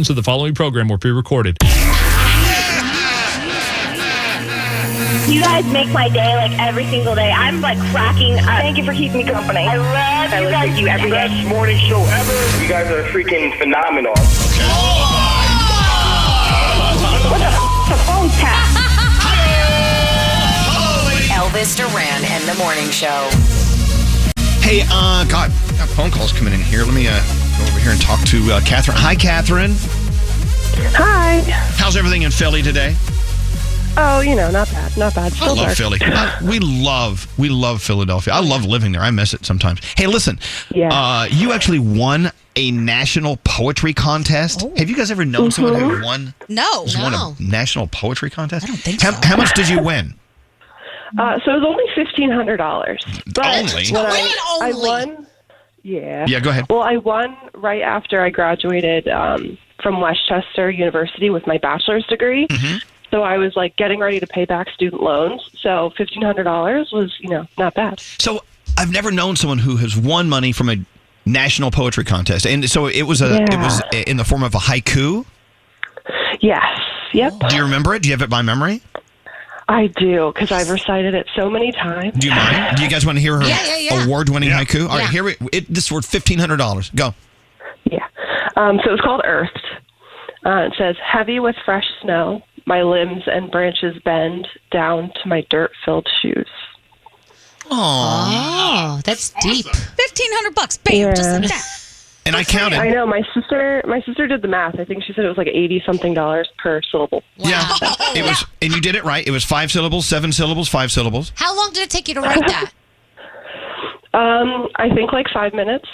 So the following program will be recorded. You guys make my day like every single day. I'm like cracking up. Thank you for keeping me company. I listen to you every day. Best morning show ever. You guys are freaking phenomenal. What the f*** a phone tap? Elvis Duran and the Morning Show. Hey, got phone calls coming in here. Let me go over here and talk to Catherine. Hi, Catherine. Hi. How's everything in Philly today? Oh, not bad. Not bad. Still I love dark. Philly. We love Philadelphia. I love living there. I miss it sometimes. Hey, listen. Yeah. You actually won a national poetry contest. Oh. Have you guys ever known someone who won? No. Won a national poetry contest? I don't think so. How much did you win? So it was only $1,500. Only? I won. Yeah. Yeah, go ahead. Well, I won right after I graduated from Westchester University with my bachelor's degree. Mm-hmm. So I was like getting ready to pay back student loans. So $1,500 was, not bad. So I've never known someone who has won money from a national poetry contest, and so it was in the form of a haiku. Yes. Yep. Do you remember it? Do you have it by memory? I do, because I've recited it so many times. Do you mind? Do you guys want to hear her award-winning haiku? All right, here this is worth $1,500. Go. Yeah. So it's called Earthed. It says, heavy with fresh snow, my limbs and branches bend down to my dirt-filled shoes. Oh, that's deep. $1,500, bam, just like that. And I counted. I know, my sister did the math. I think she said it was like $80-something per syllable. Wow. Yeah, it was, and you did it right. It was 5 syllables, 7 syllables, 5 syllables. How long did it take you to write that? I think like 5 minutes.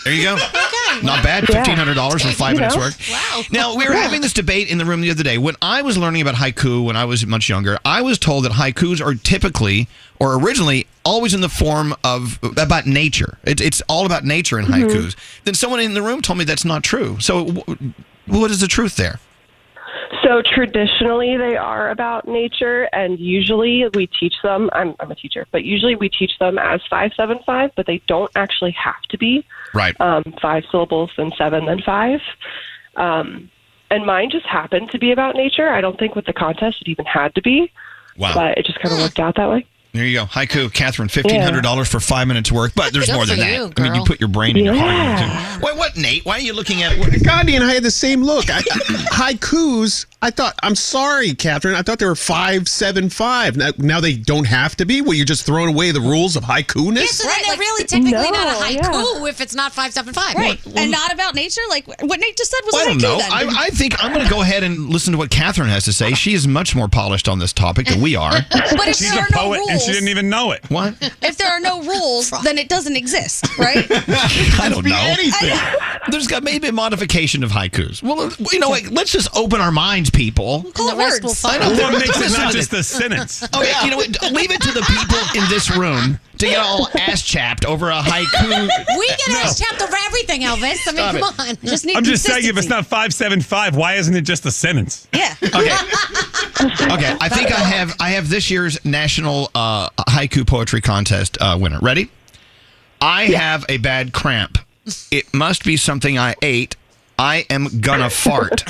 There you go. Okay. Not bad. $1,500 for 5 minutes work. Wow. Now, we were having this debate in the room the other day. When I was learning about haiku when I was much younger, I was told that haikus are typically, or originally, always in the form of about nature. It's all about nature in haikus. Then someone in the room told me that's not true. So what is the truth there? So traditionally they are about nature, and usually we teach them, I'm a teacher, but usually we teach them as 5-7-5, but they don't actually have to be. Right. 5 syllables, then 7, then 5. And mine just happened to be about nature. I don't think with the contest it even had to be. Wow. But it just kind of worked out that way. There you go. Haiku, Catherine, $1,500 for 5 minutes worth. But there's more than that. You, I mean, you put your brain in your heart. Too. Wait, what, Nate? Why are you looking at it? Gandhi and I had the same look. Haikus, I'm sorry, Catherine. I thought they were 5-7-5. Now they don't have to be? Well, you're just throwing away the rules of haiku-ness? Yeah, so then they're really technically not a haiku if it's not 5-7-5. Right. And not about nature? Like what Nate just said was I a don't haiku know. then. I think I'm going to go ahead and listen to what Catherine has to say. She is much more polished on this topic than we are. But if She's there a are no poet rules, and she didn't even know it. What? if there are no rules, then it doesn't exist, right? I don't know. There's got maybe a modification of haikus. Well, what? Let's just open our minds, people. Call it words. What makes it not just a sentence? Oh, yeah. Leave it to the people in this room to get all ass-chapped over a haiku. We get ass-chapped over everything, Elvis. I mean, come on. Just need I'm just saying, if consistency. it's not 5-7-5, why isn't it just a sentence? Yeah. Okay. I think I have this year's national haiku poetry contest winner. Ready? I have a bad cramp. It must be something I ate. I am gonna fart.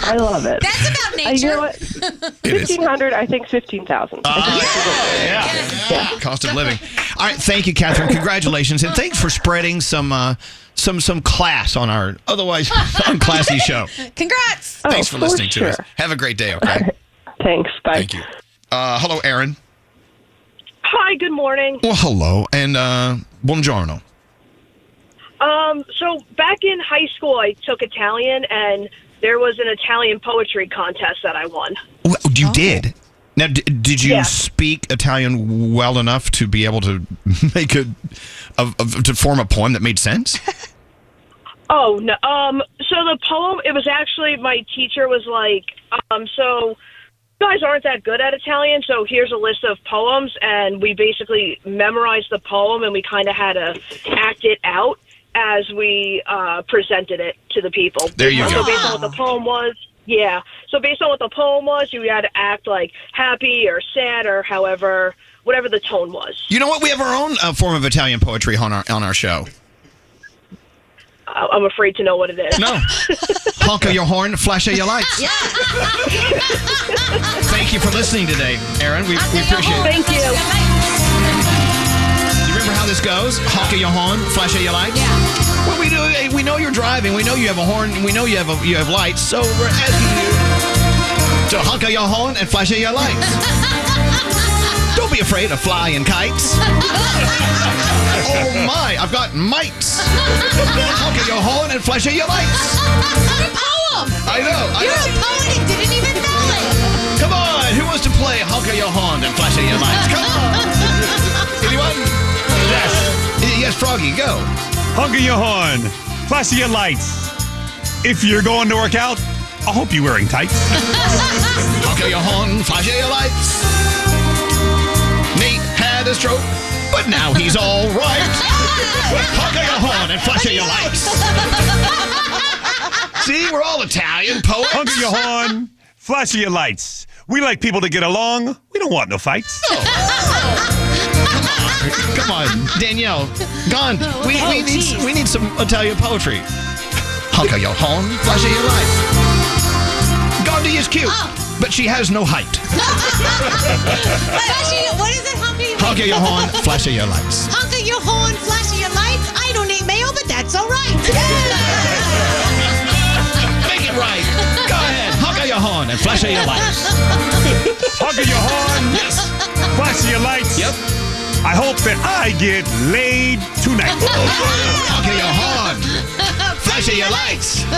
I love it. That's about nature. You know what? 1,500, I think 15,000. Yeah. Cost of living. All right, thank you, Catherine. Congratulations, and thanks for spreading some class on our otherwise unclassy show. Congrats. Thanks for listening to us. Have a great day. Okay. Thanks. Bye. Thank you. Hello, Aaron. Hi, good morning. Well, hello, and buongiorno. So back in high school, I took Italian, and there was an Italian poetry contest that I won. Well, you did? Now, did you speak Italian well enough to be able to make to form a poem that made sense? Oh, no. So the poem, it was actually, my teacher was like, so you guys aren't that good at Italian, so here's a list of poems, and we basically memorized the poem, and we kind of had to act it out as we presented it to the people. There you go. So based on what the poem was, so based on what the poem was, you had to act like happy or sad or whatever the tone was. You know what? We have our own form of Italian poetry on our show. I'm afraid to know what it is. No. Honk of your horn, flash of your lights. Yeah. Thank you for listening today, Aaron. We appreciate it. Thank you. You remember how this goes? Honk of your horn, flash of your lights. Yeah. Well, we know you're driving. We know you have a horn. We know you have lights. So we're asking you to honk of your horn and flash of your lights. Don't be afraid of flying kites. Oh my, I've got mites. Honk of your horn and flash of your lights. It's a poem. I know. You're a poet and didn't even know it. Come on, who wants to play honk of your horn and flash of your lights? Come on. Anyone? Yes, Froggy, go. Honk of your horn. Flash of your lights. If you're going to work out, I hope you're wearing tights. Honk of your horn, flash of your lights. Nate had a stroke, but now he's all right. Honk of your horn and flash of your lights. See, we're all Italian poets. Honk of your horn. Flash of your lights. We like people to get along. We don't want no fights. Come on, Danielle, Gandhi. We need some Italian poetry. Honk of your horn, flash of your lights. Gandhi is cute, but she has no height. What is it? Honk of your horn, flash of your lights. Honk of your horn, flash of your lights. I don't eat mayo, but that's all right. Make it right. Go ahead. Honk of your horn and flash of your lights. Honk of your horn. Yes. Flash of your lights. Yep. I hope that I get laid tonight. Honk of your horn. Flash of your lights.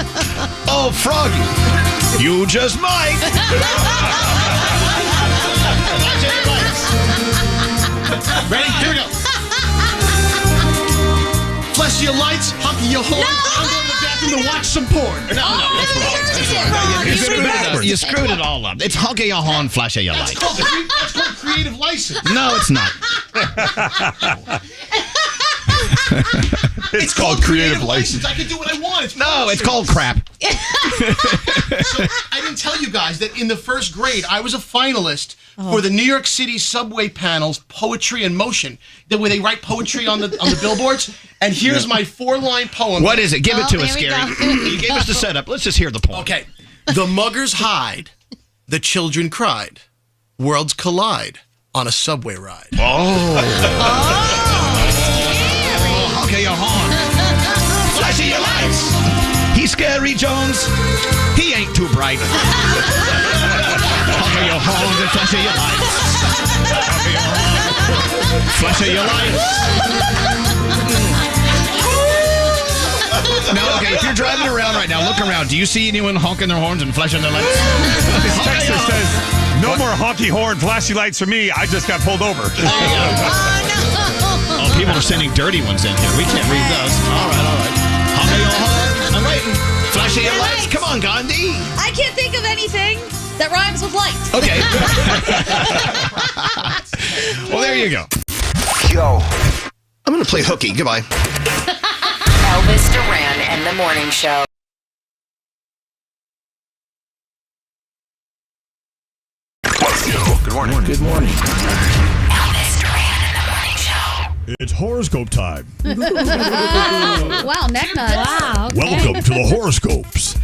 Oh, Froggy, you just might. Flash of your lights. Ready? Here we go. Flash of your lights, honk of your horn. I'm going to the bathroom to watch some porn. No, that's wrong. You screwed it all up. It's honk of your horn, flash of your lights. That's called creative license. No, it's not. It's called creative license. I can do what I want. No, it's called crap. So I didn't tell you guys that in the first grade, I was a finalist for the New York City subway panels, Poetry in Motion, where they write poetry on the billboards. And here's my 4-line poem. What is it? Give it to us, Gary. You gave us the setup. Let's just hear the poem. Okay. The muggers hide. The children cried. Worlds collide on a subway ride. Honk of your horn. Flash of your lights. He's Scary Jones. He ain't too bright. Honk of your horn and flash of your lights. Honk of your horn. Flash of your lights. Now, okay, if you're driving around right now, look around. Do you see anyone honking their horns and flashing their lights? This texter says, no more honky horn, flashy lights for me. I just got pulled over. Oh, people are sending dirty ones in here. We can't read those. All right. Honk of your horn. I'm waiting. Flash of your lights. Come on, Gandhi. I can't think of anything that rhymes with light. Okay. Well, there you go. Yo. I'm going to play hooky. Goodbye. Elvis Duran and the Morning Show. Good morning. Good morning. Elvis Duran and the Morning Show. It's horoscope time. Wow, neck nuts. Wow. Okay. Welcome to the horoscopes.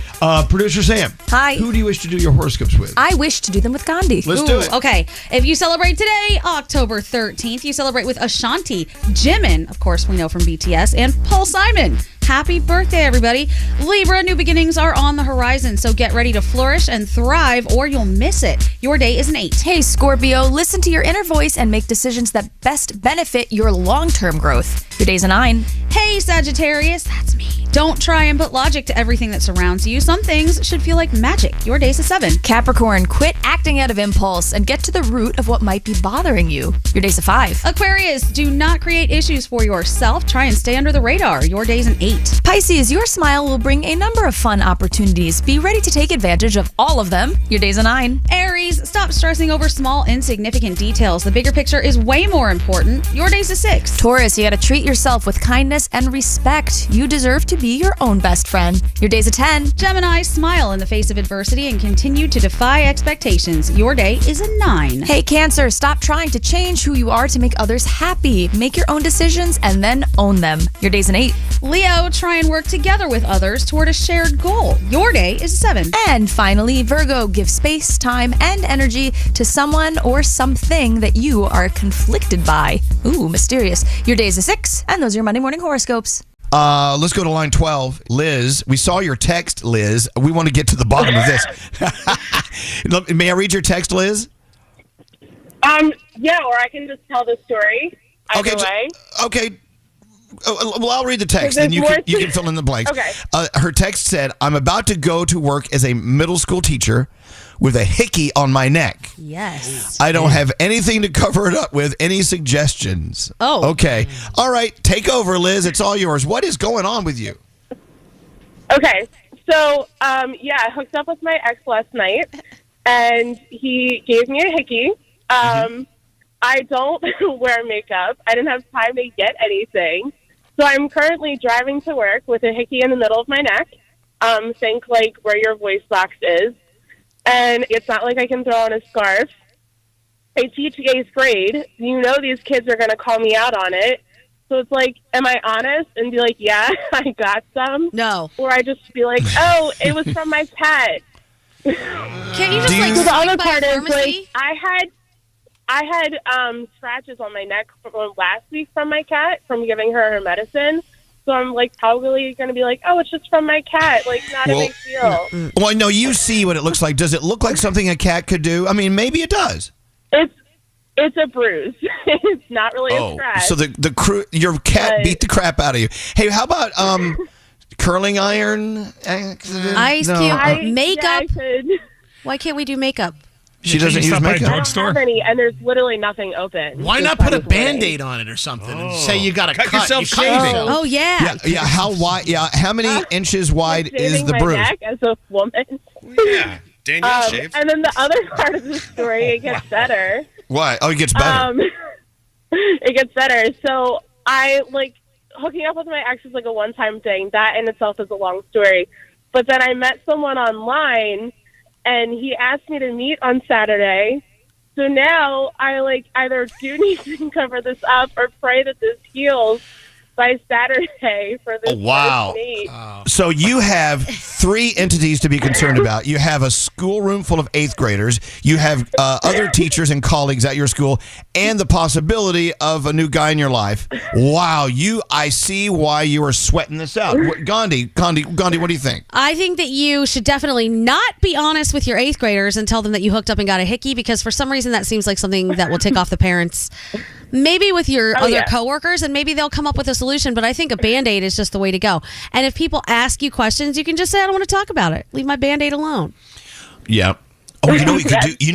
Producer Sam. Hi. Who do you wish to do your horoscopes with? I wish to do them with Gandhi. Let's do it. Okay, if you celebrate today, October 13th, you celebrate with Ashanti, Jimin, of course we know from BTS, and Paul Simon. Happy birthday, everybody. Libra, new beginnings are on the horizon, so get ready to flourish and thrive or you'll miss it. Your day is an 8. Hey, Scorpio, listen to your inner voice and make decisions that best benefit your long-term growth. Your day's a 9. Hey, Sagittarius, that's me. Don't try and put logic to everything that surrounds you. Some things should feel like magic. Your day's a 7. Capricorn, quit acting out of impulse and get to the root of what might be bothering you. Your day's a 5. Aquarius, do not create issues for yourself. Try and stay under the radar. Your day's an 8. Pisces, your smile will bring a number of fun opportunities. Be ready to take advantage of all of them. Your day's a 9. Aries, Aries, stop stressing over small, insignificant details. The bigger picture is way more important. Your day's a 6. Taurus, you got to treat yourself with kindness and respect. You deserve to be your own best friend. Your day's a 10. Gemini, smile in the face of adversity and continue to defy expectations. Your day is a 9. Hey, Cancer, stop trying to change who you are to make others happy. Make your own decisions and then own them. Your day's an 8. Leo, try and work together with others toward a shared goal. Your day is a 7. And finally, Virgo, give space, time, and energy to someone or something that you are conflicted by. Ooh, mysterious. Your day's a 6, and those are your Monday morning horoscopes. Let's go to line 12. Liz, we saw your text, Liz. We want to get to the bottom of this. May I read your text, Liz? Yeah, or I can just tell the story. Either way. Okay. Well, I'll read the text, and you can fill in the blanks. Okay. Her text said, I'm about to go to work as a middle school teacher with a hickey on my neck. Yes. I don't have anything to cover it up with. Any suggestions? Oh. Okay. All right. Take over, Liz. It's all yours. What is going on with you? Okay. So, I hooked up with my ex last night, and he gave me a hickey. I don't wear makeup. I didn't have time to get anything. So I'm currently driving to work with a hickey in the middle of my neck. Think like where your voice box is. And it's not like I can throw on a scarf. I teach 8th grade. You know these kids are going to call me out on it. So it's like, am I honest and be like, yeah, I got some? No. Or I just be like, oh, it was from my pet. Can't you just So the other by part a is pharmacy? like, I had scratches on my neck from last week from my cat from giving her medicine. So I'm like probably going to be like, oh, it's just from my cat. Like, not a big deal. Well, I know you see what it looks like. Does it look like something a cat could do? I mean, maybe it does. It's a bruise. It's not really a scratch. So your cat beat the crap out of you. Hey, how about curling iron accident? Ice cube, makeup. Yeah, Why can't we do makeup? She doesn't use makeup. I don't have any, and there's literally nothing open. Why not put a Band-Aid on it or something and say you got a cut yourself you're shaving? Oh, yeah. Yeah. How wide? Yeah. How many inches wide is the my bruise? neck as a woman. Yeah, Danielle shaved. And then the other part of the story, it gets better. Why? Oh, it gets better. It gets better. So I hooking up with my ex is like a one-time thing. That in itself is a long story. But then I met someone online, and he asked me to meet on Saturday. So now I either do need to cover this up or pray that this heals by Saturday for this first meet. So you have 3 entities to be concerned about. You have a schoolroom full of 8th graders. You have other teachers and colleagues at your school, and the possibility of a new guy in your life. Wow, I see why you are sweating this out. Gandhi, what do you think? I think that you should definitely not be honest with your 8th graders and tell them that you hooked up and got a hickey, because for some reason that seems like something that will tick off the parents. Maybe with your other coworkers, and maybe they'll come up with a solution, but I think a Band-Aid is just the way to go. And if people ask you questions, you can just say, I don't want to talk about it. Leave my Band-Aid alone. Yeah. Oh, you know what you could do? You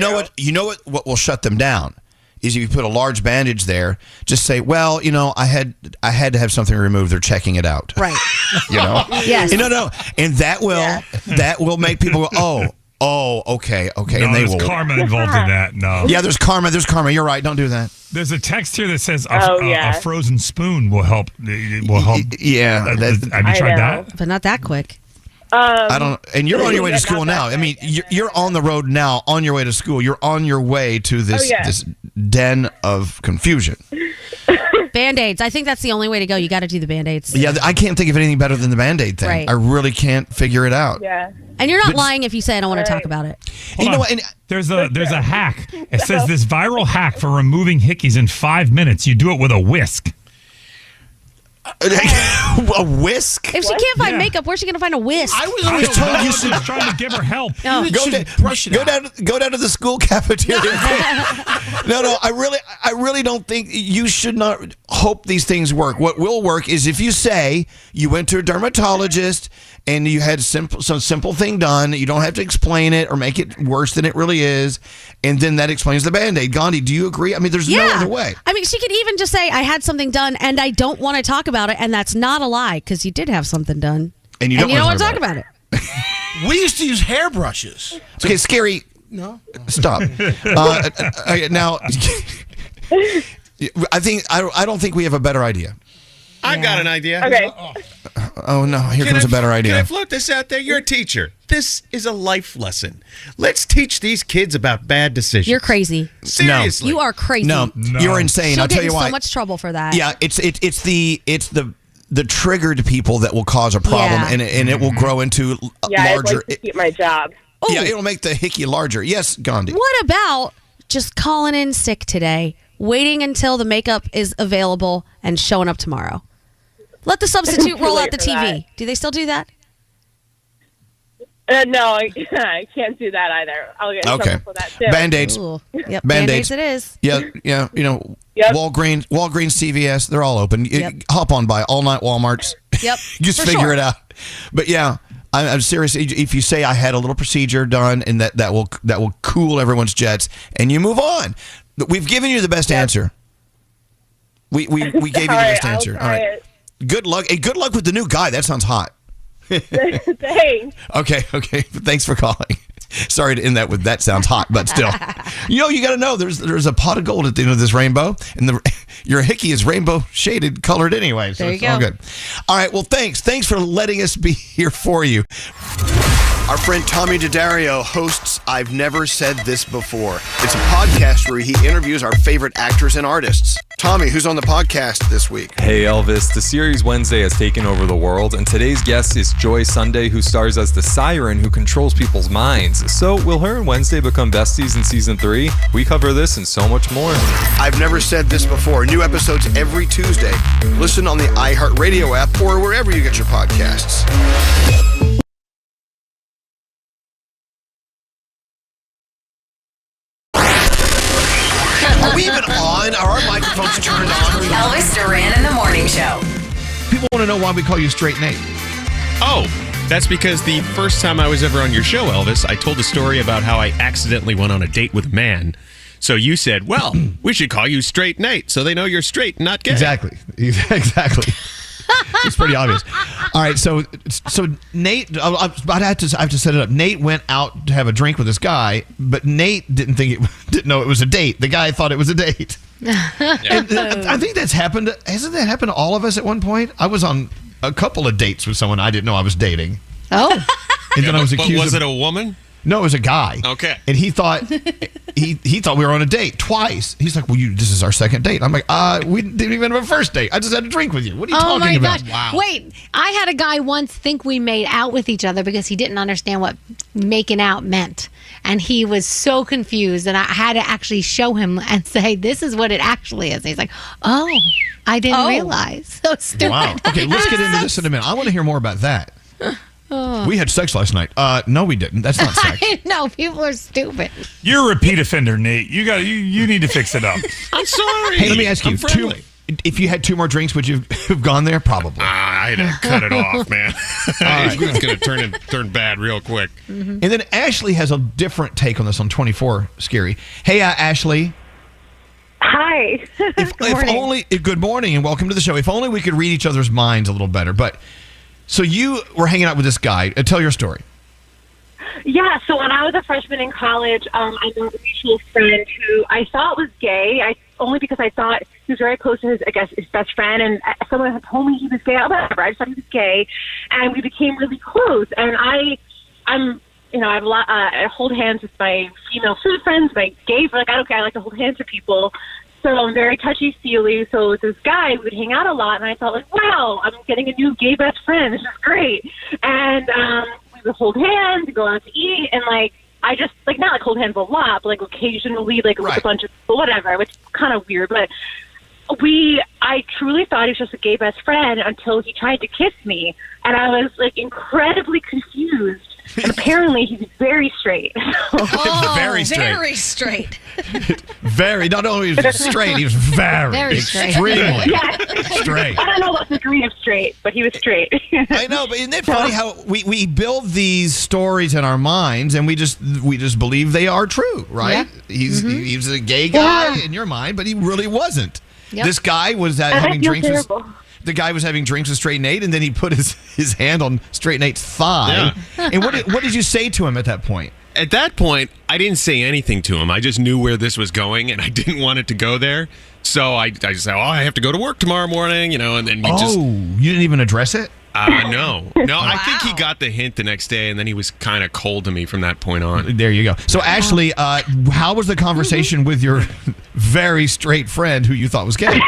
know what will shut them down is if you put a large bandage there, just say, well, I had to have something removed. They're checking it out. Right. Yes. No. And that will make people go, oh, okay. No, and they there's will. karma involved in that. No. Yeah, there's karma. You're right. Don't do that. There's a text here that says a frozen spoon will help. It will help. Yeah. Have you tried that? But not that quick. I don't. And you're on your way to school now. I mean, you're on the road now, on your way to school. You're on your way to this den of confusion. Band-Aids. I think that's the only way to go. You got to do the Band-Aids. Yeah, I can't think of anything better than the Band-Aid thing. Right. I really can't figure it out. Yeah. And you're not lying if you say I don't want to talk about it. Hold on. What? There's a hack. It says this viral hack for removing hickeys in 5 minutes. You do it with a whisk. A whisk? If she can't find makeup, where's she going to find a whisk? I was told you should trying to give her help. Go down to the school cafeteria. No, I really don't think you should not hope these things work. What will work is if you say you went to a dermatologist and you had some simple thing done. You don't have to explain it or make it worse than it really is, and then that explains the Band-Aid. Gandhi, do you agree? I mean, there's no other way. I mean, she could even just say, I had something done and I don't want to talk about it, and that's not a lie, because you did have something done. And you don't want to talk about it. We used to use hairbrushes. Okay, Scary, No. Stop. Now, I don't think we have a better idea. I've got an idea. Okay. Oh no! Here comes a better idea. Can I float this out there? You're a teacher. This is a life lesson. Let's teach these kids about bad decisions. You're crazy. Seriously. You are crazy. No, you're insane. She'll I'll tell get you in why. so much trouble for that. Yeah, it's the triggered people that will cause a problem, Yeah. and it will grow into Yeah, larger. I'd like to keep my job. Yeah, it'll make the hickey larger. Yes, Gandhi. What about just calling in sick today, waiting until the makeup is available, and showing up tomorrow? Let the substitute roll out the Too late TV. for Do they still do that? No, I can't do that either. I'll get in Okay. trouble for that too. Band-Aids. Ooh. Yep. Band-Aids. Band-Aids it is. Yeah. Yep. Walgreens, CVS, they're all open. You Yep. hop on by all night Walmarts. Yep. Just for figure sure. it out. But yeah, I'm serious. If you say I had a little procedure done, and that will cool everyone's jets, and you move on. We've given you the best answer. We gave you the best answer. All right. Good luck. Hey, good luck with the new guy. That sounds hot. Thanks. Okay. Thanks for calling. Sorry to end that with that sounds hot, but still. You got to know there's a pot of gold at the end of this rainbow, and your hickey is rainbow shaded colored anyway. So There you it's all go. good. All right. Well, thanks. Thanks for letting us be here for you. Our friend Tommy D'Addario hosts I've Never Said This Before. It's a podcast where he interviews our favorite actors and artists. Tommy, who's on the podcast this week? Hey Elvis, the series Wednesday has taken over the world, and today's guest is Joy Sunday, who stars as the siren who controls people's minds. So will her and Wednesday become besties in season 3? We cover this and so much more. I've Never Said This Before. New episodes every Tuesday. Listen on the iHeartRadio app or wherever you get your podcasts. Are we even on? Are our microphones turned on? Elvis Duran in the Morning Show. People want to know why we call you Straight Nate. Oh, that's because the first time I was ever on your show, Elvis, I told a story about how I accidentally went on a date with a man. So you said, well, we should call you Straight Nate so they know you're straight, not gay. Exactly. It's pretty obvious. All right, so Nate, I have to set it up. Nate went out to have a drink with this guy, but Nate didn't know it was a date. The guy thought it was a date. And I think that's happened. Hasn't that happened to all of us at one point? I was on a couple of dates with someone I didn't know I was dating. Oh. And then I was accused. But was it a woman? No, it was a guy. Okay. And he thought he thought we were on a date twice. He's like, "Well, this is our second date." I'm like, "We didn't even have a first date. I just had a drink with you. What are you talking about?" Gosh. Wow. Wait, I had a guy once think we made out with each other because he didn't understand what making out meant. And he was so confused, and I had to actually show him and say, "This is what it actually is." And he's like, "Oh, I didn't realize." So stupid. Wow. Okay, let's get into this in a minute. I want to hear more about that. We had sex last night. No, we didn't. That's not sex. No, people are stupid. You're a repeat offender, Nate. You need to fix it up. I'm sorry. Hey, let me ask you. If you had 2 more drinks, would you have gone there? Probably. I'd have cut it off, man. right. It's going to turn bad real quick. And then Ashley has a different take on this on 24 Scary. Hey, Ashley. Hi. Good morning and welcome to the show. If only we could read each other's minds a little better. But so you were hanging out with this guy. Tell your story. Yeah, so when I was a freshman in college, I met a mutual friend who I thought was gay, only because I thought he was very close to his best friend, and someone had told me he was gay. Whatever, I just thought he was gay, and we became really close. And I hold hands with my female food friends, my gay friends. I like to hold hands with people. So I'm very touchy-feely. So with this guy, we would hang out a lot, and I thought, wow, I'm getting a new gay best friend. This is great. And we would hold hands, go out to eat, and I just not hold hands a lot, but occasionally with a bunch of people, whatever, which is kind of weird. But I truly thought he was just a gay best friend until he tried to kiss me, and I was incredibly confused. And apparently he's very straight. Very straight. Very straight. Very. Not only was he straight, he was very straight. Extremely Yes. straight. I don't know what degree of straight, but he was straight. I know, but isn't it funny how we build these stories in our minds and we just believe they are true, right? Yeah. He's a gay guy in your mind, but he really wasn't. Yep. This guy was having drinks with the guy was having drinks with Straight Nate, and then he put his hand on Straight Nate's thigh. Yeah. And what did you say to him at that point? at that point, I didn't say anything to him. I just knew where this was going, and I didn't want it to go there. So I just said, I have to go to work tomorrow morning, and then we just... Oh, you didn't even address it? No. I think he got the hint the next day, and then he was kind of cold to me from that point on. There you go. So, Ashley, how was the conversation with your very straight friend who you thought was gay?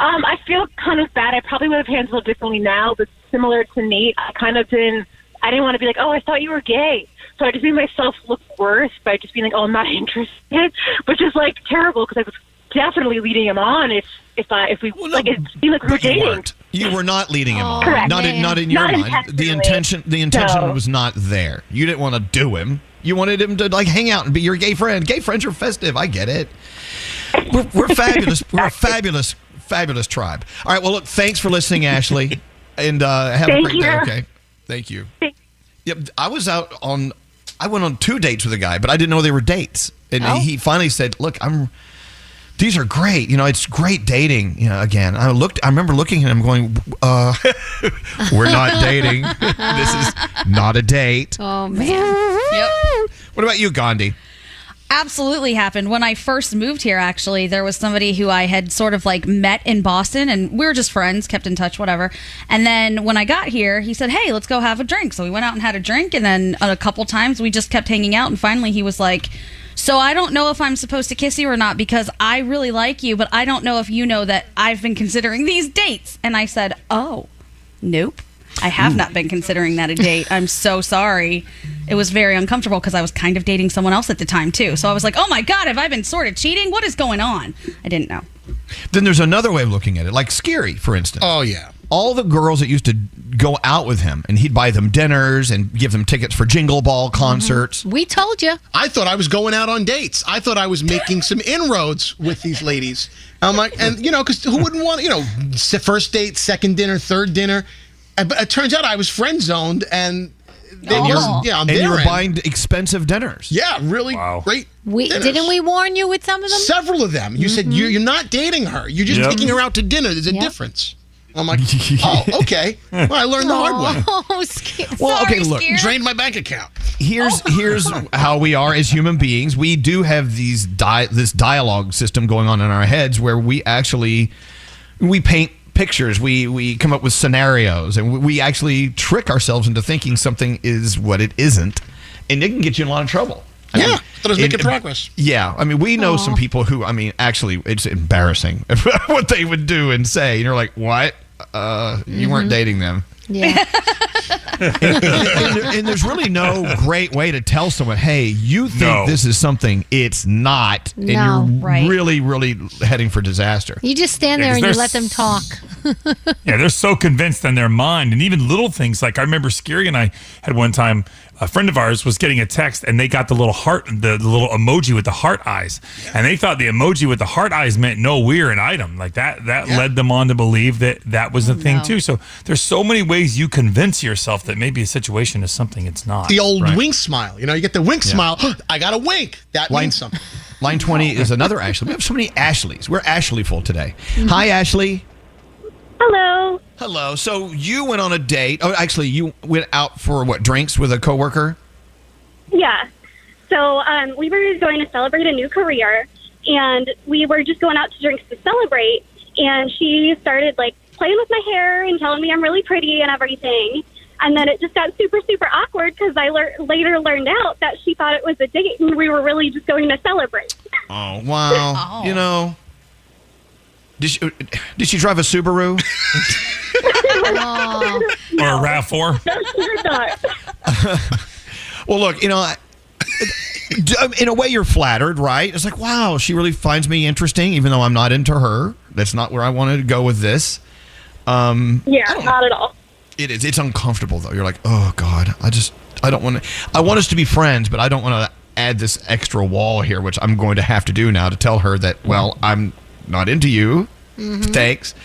I feel kind of bad. I probably would have handled it differently now, but similar to Nate, I didn't want to be like, oh, I thought you were gay. So I just made myself look worse by just being like, oh, I'm not interested, which is like terrible because I was definitely leading him on if we it seemed like we were dating. You were not leading him on. Correct. Not in your mind. The intention was not there. You didn't want to do him. You wanted him to hang out and be your gay friend. Gay friends are festive. I get it. We're fabulous. We're a fabulous tribe. All right. Well, look. Thanks for listening, Ashley, and have a great day. Okay. Thank you. Yep. I went on 2 dates with a guy, but I didn't know they were dates, and he finally said, "Look, these are great. It's great dating. Again, I remember looking at him going, we're not dating. This is not a date." Oh, man. Yep. What about you, Gandhi? Absolutely happened. When I first moved here, actually, there was somebody who I had sort of met in Boston, and we were just friends, kept in touch, whatever. And then when I got here, he said, hey, let's go have a drink. So we went out and had a drink, and then a couple times we just kept hanging out, and finally he was like, so I don't know if I'm supposed to kiss you or not because I really like you, but I don't know if you know that I've been considering these dates. And I said, oh, nope. I have not been considering that a date. I'm so sorry. It was very uncomfortable because I was kind of dating someone else at the time, too. So I was like, oh, my God, have I been sort of cheating? What is going on? I didn't know. Then there's another way of looking at it, like Scary, for instance. Oh, yeah. All the girls that used to go out with him, and he'd buy them dinners and give them tickets for Jingle Ball concerts. We told you. I thought I was going out on dates. I thought I was making some inroads with these ladies. I'm like, and, because who wouldn't want, first date, second dinner, third dinner. But it turns out I was friend zoned, and you were buying expensive dinners. Yeah, really great. Didn't we warn you with some of them? Several of them. You said you're not dating her. You're just taking her out to dinner. There's a difference. I'm like, oh, okay. Well, I learned the hard way. Oh, okay, look. Drained my bank account. Here's how we are as human beings. We do have this dialogue system going on in our heads where we paint pictures, we come up with scenarios, and we actually trick ourselves into thinking something is what it isn't, and it can get you in a lot of trouble. I thought I was making progress. Yeah, we know some people who, actually, it's embarrassing what they would do and say, and you're like, what? You weren't dating them. Yeah. and there's really no great way to tell someone, hey, you think this is something it's not, and you're really, really heading for disaster. You just stand there and you let them talk. Yeah, they're so convinced in their mind, and even little things like I remember Scary and I had one time. A friend of ours was getting a text, and they got the little heart, the little emoji with the heart eyes, and they thought the emoji with the heart eyes meant no, we're an item. Like that led them on to believe that was a thing too. So there's so many ways you convince yourself that maybe a situation is something it's not. The old wink smile, you get the wink smile. I got a wink. That means something. Line 20 is another Ashley. We have so many Ashleys. We're Ashley-ful today. Hi, Ashley. Hello. Hello. So you went on a date. Oh, actually, you went out for drinks with a coworker? Yeah. So we were going to celebrate a new career, and we were just going out to drinks to celebrate. And she started playing with my hair and telling me I'm really pretty and everything. And then it just got super, super awkward because I later learned out that she thought it was a date, and we were really just going to celebrate. Oh wow! Oh. Did she drive a Subaru? Or a RAV4? No, she did not. Well, look, in a way you're flattered, right? It's like, wow, she really finds me interesting, even though I'm not into her. That's not where I wanted to go with this. Not at all. It is. It's uncomfortable, though. You're like, oh, God, I don't want to. I want us to be friends, but I don't want to add this extra wall here, which I'm going to have to do now to tell her that, well, I'm not into you. Thanks.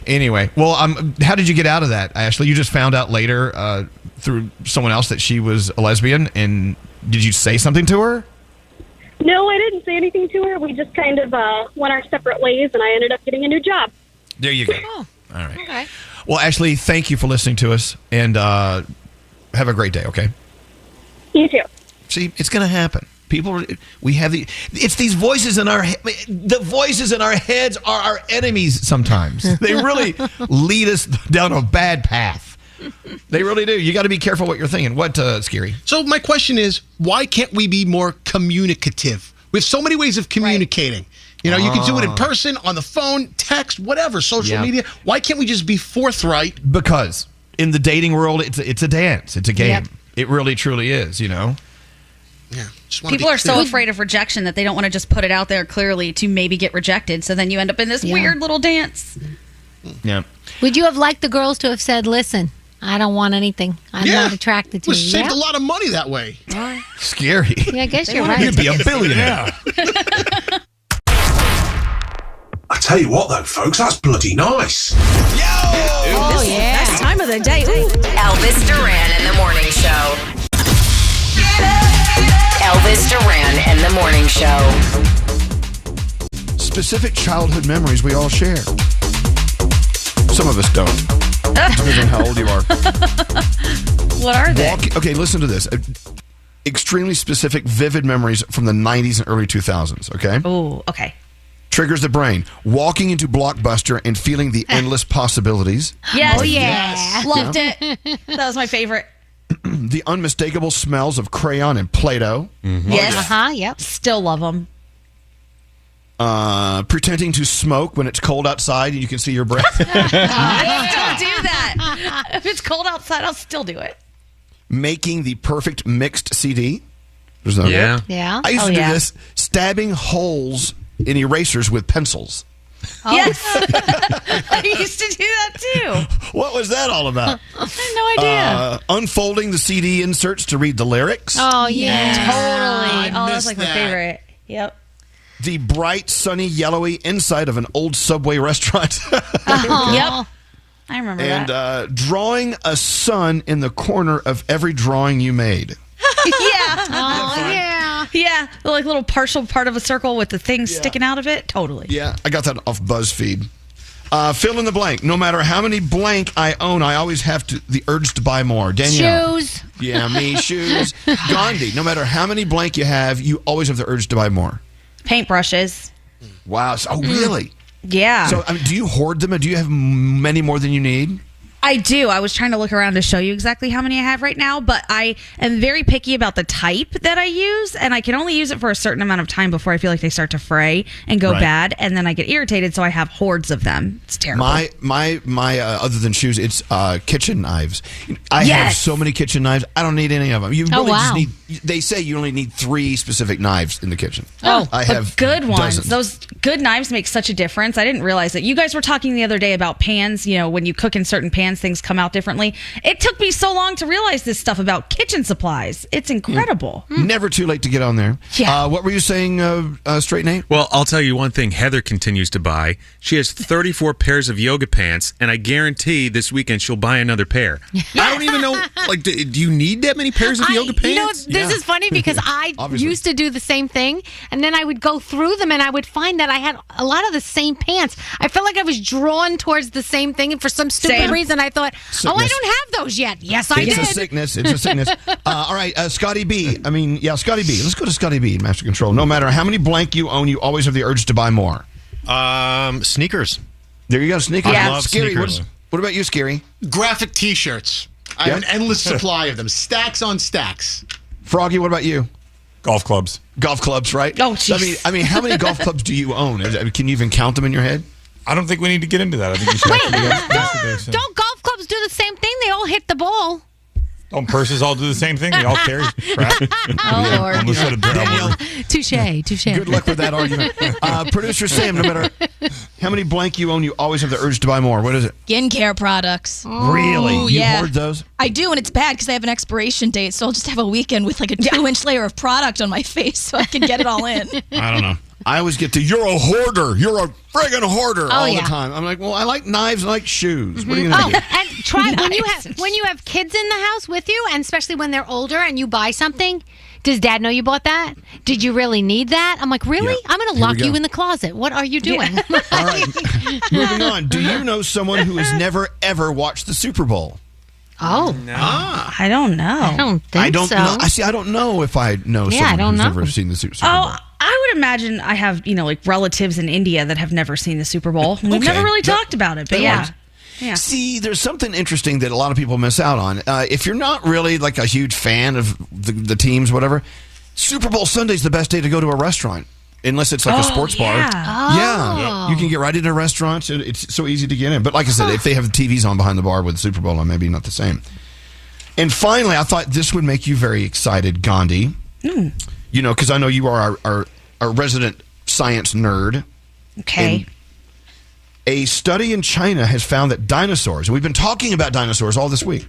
Anyway, well, how did you get out of that, Ashley? You just found out later through someone else that she was a lesbian, and did you say something to her? No, I didn't say anything to her. We just kind of went our separate ways, and I ended up getting a new job. There you go. Oh, all right. Okay. Well, Ashley, thank you for listening to us, and have a great day, okay? You too. See, it's going to happen. It's these voices in the voices in our heads are our enemies sometimes. They really lead us down a bad path. They really do. You got to be careful what you're thinking. What, Scary? So my question is, why can't we be more communicative? We have so many ways of communicating. You know, you can do it in person, on the phone, text, whatever, social media. Why can't we just be forthright? Because in the dating world, it's a dance. It's a game. Yep. It really, truly is, you know? Yeah. People are so afraid of rejection that they don't want to just put it out there clearly to maybe get rejected. So then you end up in this weird little dance. Yeah. Would you have liked the girls to have said, listen, I don't want anything. I'm not attracted to you. Saved a lot of money that way. Scary. Yeah, I guess you're right. You'd be a billionaire. I tell you what, though, folks, that's bloody nice. Oh, yeah. Best time of the day. Ooh. Elvis Duran in the morning show. Elvis Duran and the morning show. Specific childhood memories we all share. Some of us don't. Depends on how old you are. What are they? Okay, listen to this. Extremely specific, vivid memories from the 90s and early 2000s, okay? Oh, okay. Triggers the brain. Walking into Blockbuster and feeling the endless possibilities. Yes. Oh, yeah. Loved it. That was my favorite. The unmistakable smells of crayon and Play-Doh. Mm-hmm. Yes. Yep. Still love them. Pretending to smoke when it's cold outside and you can see your breath. I still do that. If it's cold outside, I'll still do it. Making the perfect mixed CD. There's no Yeah. I used to do this. Stabbing holes in erasers with pencils. Oh. Yes. I used to do that too. What was that all about? I had no idea. Unfolding the CD inserts to read the lyrics. Oh, yeah. Totally. That's like my favorite. Yep. The bright, sunny, yellowy inside of an old Subway restaurant. Yep. I remember and, that. And drawing a sun in the corner of every drawing you made. Yeah. Oh, yeah. Yeah. Like little partial part of a circle with the thing sticking out of it. Totally. Yeah, I got that off BuzzFeed. Fill in the blank. No matter how many blank I own, I always have the urge to buy more. Danielle. Shoes. Yeah, me, shoes. Gandhi. No matter how many blank you have, you always have the urge to buy more. Paintbrushes. Wow. Oh, really? Yeah. So, do you hoard them? Or do you have many more than you need? I do. I was trying to look around to show you exactly how many I have right now, but I am very picky about the type that I use, and I can only use it for a certain amount of time before I feel like they start to fray and go bad, and then I get irritated, so I have hordes of them. It's terrible. My other than shoes, it's kitchen knives. I have so many kitchen knives. I don't need any of them. You really just need. They say you only need 3 specific knives in the kitchen. Oh, I have good ones. dozens. Those good knives make such a difference. I didn't realize that. You guys were talking the other day about pans. You know, when you cook in certain pans, things come out differently. It took me so long to realize this stuff about kitchen supplies. It's incredible. Never too late to get on there. Yeah. What were you saying, Straight Nate? Well, I'll tell you one thing Heather continues to buy. She has 34 pairs of yoga pants, and I guarantee this weekend she'll buy another pair. I don't even know, like, do you need that many pairs of yoga pants? You know, this is funny because I used to do the same thing, and then I would go through them, and I would find that I had a lot of the same pants. I felt like I was drawn towards the same thing, and for some stupid reason, I thought, I don't have those yet. Yes, I did. It's a sickness. It's a sickness. All right, Scotty B. Scotty B. Let's go to Scotty B. Master Control. No matter how many blank you own, you always have the urge to buy more. Sneakers. There you go, sneakers. I love Scary. sneakers. What about you, Scary? Graphic T-shirts. I have an endless supply of them. Stacks on stacks. Froggy, what about you? Golf clubs. Golf clubs, right? Oh, jeez. I mean, how many golf clubs do you own? Can you even count them in your head? I don't think we need to get into that. I think we should Don't golf clubs do the same thing? They all hit the ball. Don't purses all do the same thing? They all carry crap. Oh, Lord. Almost said a terrible word. Touche. Good luck with that argument. Producer Sam, no matter how many blank you own, you always have the urge to buy more. What is it? Skincare products. Really? Ooh, You yeah. hoard those? I do, and it's bad because I have an expiration date, so I'll just have a weekend with like a 2-inch layer of product on my face so I can get it all in. I don't know. I always get to, you're a hoarder. You're a friggin' hoarder all the time. I'm like, well, I like knives and I like shoes. What are you going to do? And try when you have kids in the house with you, and especially when they're older and you buy something. Does Dad know you bought that? Did you really need that? I'm like, really? Yeah. I'm going to Here lock we go. you in the closet. What are you doing? All right. Moving on. Do you know someone who has never, ever watched the Super Bowl? Oh. No. I don't know. I don't think I don't so. know. I don't know if I know Yeah, I someone don't who's know. never seen the Super Bowl. Oh, I would imagine I have, like relatives in India that have never seen the Super Bowl. We've Okay. never really talked about it, but that yeah. works. Yeah. See, there's something interesting that a lot of people miss out on. If you're not really like a huge fan of the teams, whatever, Super Bowl Sunday's the best day to go to a restaurant. Unless it's like a sports bar. Yeah. You can get right into restaurants. It's so easy to get in. But like I said, if they have TVs on behind the bar with the Super Bowl on, maybe not the same. And finally, I thought this would make you very excited, Gandhi. You know, because I know you are our resident science nerd. Okay. And a study in China has found that dinosaurs, and we've been talking about dinosaurs all this week,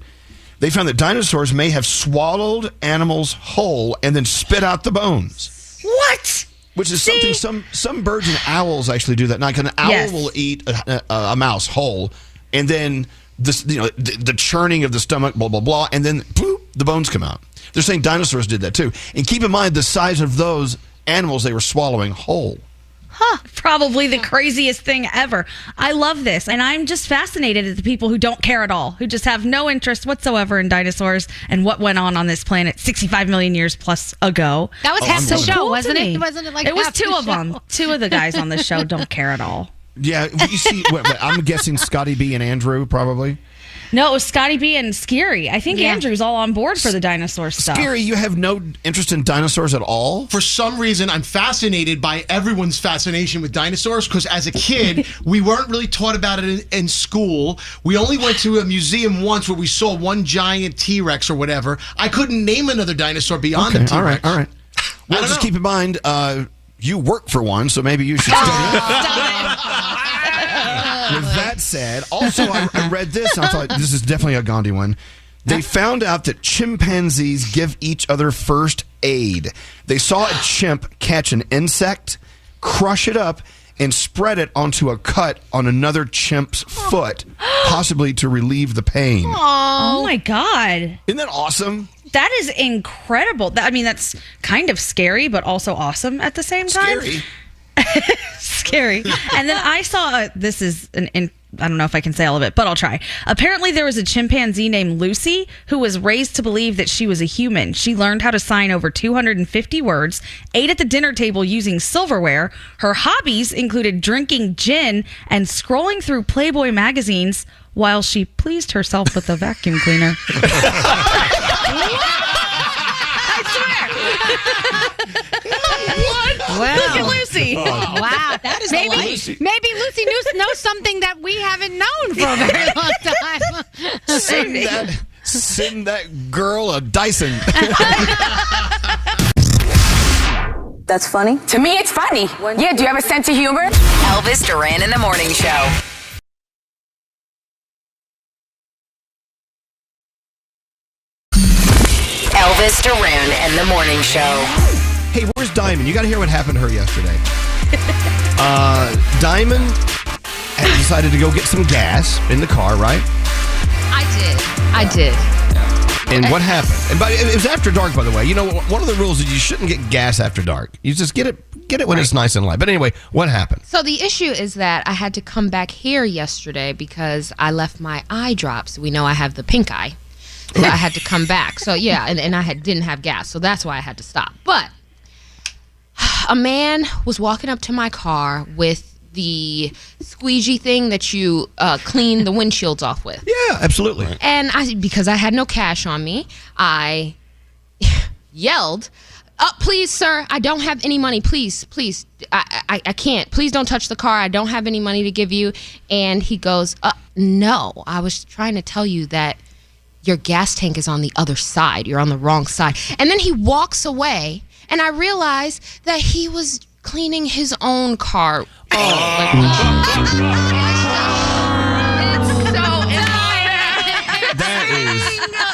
they found that dinosaurs may have swallowed animals whole and then spit out the bones. What? Which is something some birds and owls actually do that. Like an owl will eat a mouse whole, and then the churning of the stomach, blah blah blah, and then boop, the bones come out. They're saying dinosaurs did that too. And keep in mind the size of those animals they were swallowing whole. Probably the craziest thing ever. I love this, and I'm just fascinated at the people who don't care at all, who just have no interest whatsoever in dinosaurs and what went on this planet 65 million years plus ago. That was half the show, wasn't it? Wasn't it like it was half two the of them. show? Two of the guys on the show don't care at all. Yeah, you see, I'm guessing Scotty B and Andrew probably. No, it was Scotty B and Scary. I think Andrew's all on board for the dinosaur stuff. Scary, you have no interest in dinosaurs at all? For some reason, I'm fascinated by everyone's fascination with dinosaurs because as a kid, we weren't really taught about it in school. We only went to a museum once where we saw one giant T-Rex or whatever. I couldn't name another dinosaur beyond the T-Rex. All right. Well, just keep in mind, you work for one, so maybe you should study it. With that said, also I read this and I thought this is definitely a Gandhi one. They found out that chimpanzees give each other first aid. They saw a chimp catch an insect, crush it up, and spread it onto a cut on another chimp's foot, possibly to relieve the pain. Oh my God. Isn't that awesome? That is incredible. I mean, that's kind of scary, but also awesome at the same time. Scary. Scary. And then I saw, this is I don't know if I can say all of it, but I'll try. Apparently there was a chimpanzee named Lucy who was raised to believe that she was a human. She learned how to sign over 250 words, ate at the dinner table using silverware. Her hobbies included drinking gin and scrolling through Playboy magazines while she pleased herself with a vacuum cleaner. Wow. Look at Lucy. Wow, that is maybe Lucy knows something that we haven't known for a very long time. Send that girl a Dyson. That's funny? To me, it's funny. Yeah, do you have a sense of humor? Elvis Duran in the Morning Show. Elvis Duran and the Morning Show. Hey, where's Diamond? You got to hear what happened to her yesterday. Diamond had decided to go get some gas in the car, right? I did. And what happened? And it was after dark, by the way. You know, one of the rules is you shouldn't get gas after dark. You just get it when it's nice and light. But anyway, what happened? So the issue is that I had to come back here yesterday because I left my eye drops. We know I have the pink eye. So I had to come back. So yeah, and I didn't have gas. So that's why I had to stop. But a man was walking up to my car with the squeegee thing that you clean the windshields off with. Yeah, absolutely. And because I had no cash on me, I yelled, please, sir, I don't have any money. Please, I can't. Please don't touch the car. I don't have any money to give you. And he goes, no, I was trying to tell you that your gas tank is on the other side. You're on the wrong side. And then he walks away, and I realized that he was cleaning his own car.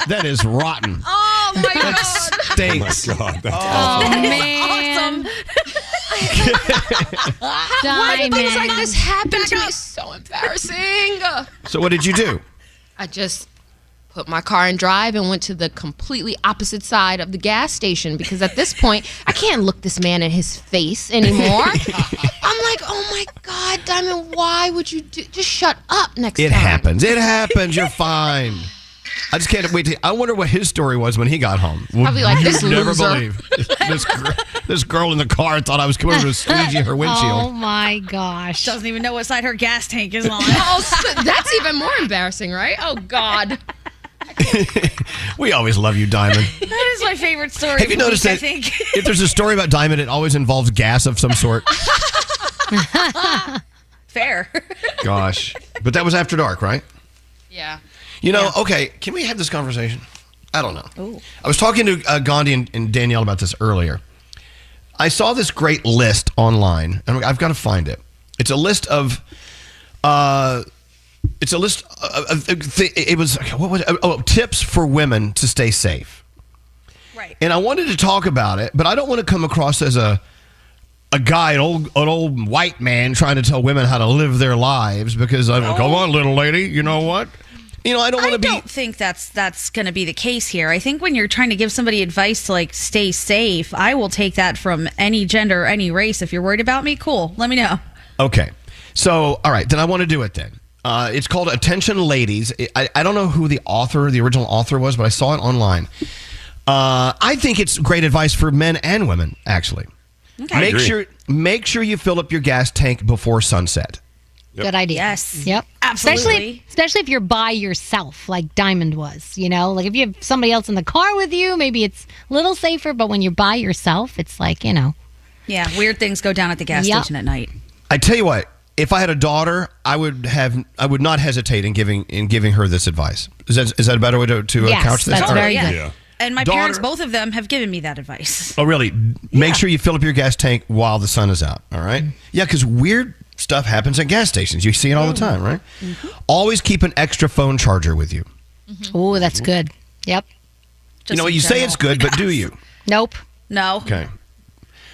That is rotten. Oh my God. That stinks. Oh my God, that's That is awesome. Why do things like this happen to me? It's so embarrassing. So what did you do? I just put my car in drive and went to the completely opposite side of the gas station because at this point, I can't look this man in his face anymore. I'm like, oh my God, Diamond, why would you just shut up next time? It happens. You're fine. I just can't wait. I wonder what his story was when he got home. Probably like, this You'd never loser. believe this girl in the car thought I was coming over to squeegee her windshield. Oh my gosh. Doesn't even know what side her gas tank is on. Oh, that's even more embarrassing, right? Oh, God. We always love you, Diamond. That is my favorite story. Have you noticed that I think. if there's a story about Diamond, it always involves gas of some sort? Fair. Gosh. But that was After Dark, right? Yeah. You know, okay, can we have this conversation? I don't know. Ooh. I was talking to Gandhi and Danielle about this earlier. I saw this great list online, and I've got to find it. It's a list of... tips for women to stay safe. Right. And I wanted to talk about it, but I don't want to come across as a guy, an old white man trying to tell women how to live their lives because come on, little lady, you know what? You know, I don't want to be. I don't think that's going to be the case here. I think when you're trying to give somebody advice to like stay safe, I will take that from any gender, any race. If you're worried about me, cool. Let me know. Okay. So, all right, then I want to do it then. It's called Attention Ladies. I don't know who the original author was, but I saw it online. I think it's great advice for men and women, actually. Okay. Make sure you fill up your gas tank before sunset. Yep. Good idea. Yes. Yep. Absolutely. Especially if you're by yourself, like Diamond was. You know, like if you have somebody else in the car with you, maybe it's a little safer. But when you're by yourself, it's like, you know. Yeah, weird things go down at the gas station at night. I tell you what, if I had a daughter, I would not hesitate in giving her this advice. Is that a better way to couch this? That's very good. Yeah. And my parents, both of them, have given me that advice. Oh, really? Make sure you fill up your gas tank while the sun is out. All right? Yeah, because weird stuff happens at gas stations. You see it all the time, right? Mm-hmm. Always keep an extra phone charger with you. Mm-hmm. Oh, that's good. Yep. You know, you say it's good, but do you? Nope. No. Okay.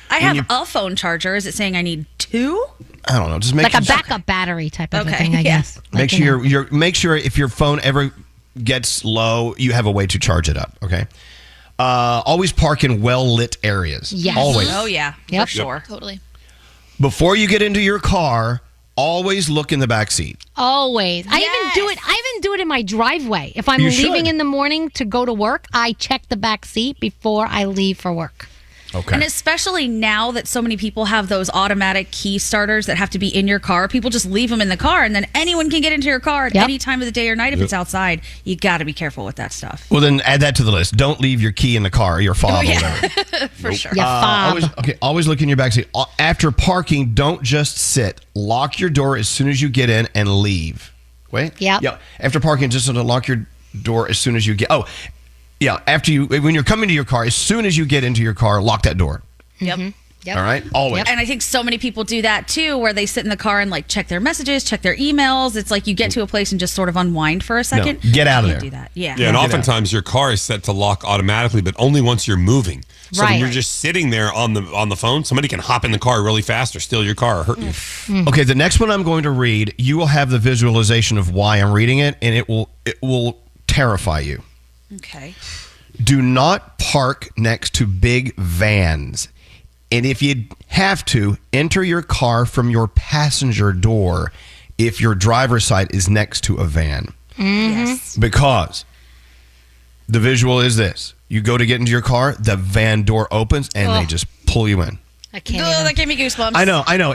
I have a phone charger. Is it saying I need two? I don't know. Just make like a backup battery type of a thing, I guess. Make sure if your phone ever gets low, you have a way to charge it up. Okay. Always park in well-lit areas. Yes. Always. Oh yeah. Yep. For sure. Totally. Before you get into your car, always look in the back seat. Always. Yes. I even do it in my driveway. If I'm leaving in the morning to go to work, I check the back seat before I leave for work. Okay. And especially now that so many people have those automatic key starters that have to be in your car, people just leave them in the car, and then anyone can get into your car at any time of the day or night if it's outside. You got to be careful with that stuff. Well, then add that to the list. Don't leave your key in the car, your fob or whatever. For sure. Always look in your back seat. After parking, don't just sit. Lock your door as soon as you get in and leave. Wait. Yep. Yeah. After parking, just lock your door as soon as you get. Oh. Yeah, when you're coming to your car, as soon as you get into your car, lock that door. Yep. Mm-hmm. Yep. All right? Always. And I think so many people do that too, where they sit in the car and like check their messages, check their emails. It's like you get to a place and just sort of unwind for a second. No, get out of You there. can't do that. Yeah. Yeah, and oftentimes your car is set to lock automatically, but only once you're moving. So when Right. you're just sitting there on the phone, somebody can hop in the car really fast or steal your car or hurt you. Okay, the next one I'm going to read, you will have the visualization of why I'm reading it, and it will terrify you. Okay. Do not park next to big vans. And if you have to, enter your car from your passenger door if your driver's side is next to a van. Yes. Because the visual is this. You go to get into your car, the van door opens, and they just pull you in. I can't. That gave me goosebumps. I know.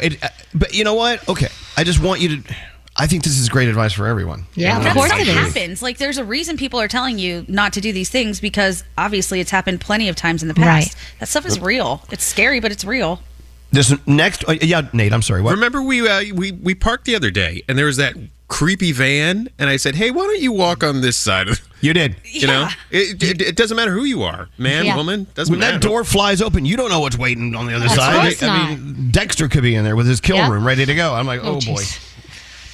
But you know what? Okay. I just want you to... I think this is great advice for everyone. Yeah, That of course stuff it is. happens. Like, there's a reason people are telling you not to do these things because obviously it's happened plenty of times in the past. Right. That stuff is real. It's scary, but it's real. This next... Nate, I'm sorry. What? Remember we parked the other day and there was that creepy van and I said, hey, why don't you walk on this side of You did. You know? It doesn't matter who you are. Man, woman, doesn't when matter. that door flies open, you don't know what's waiting on the other Of side. course not. I mean, Dexter could be in there with his kill room ready to go. I'm like, oh boy.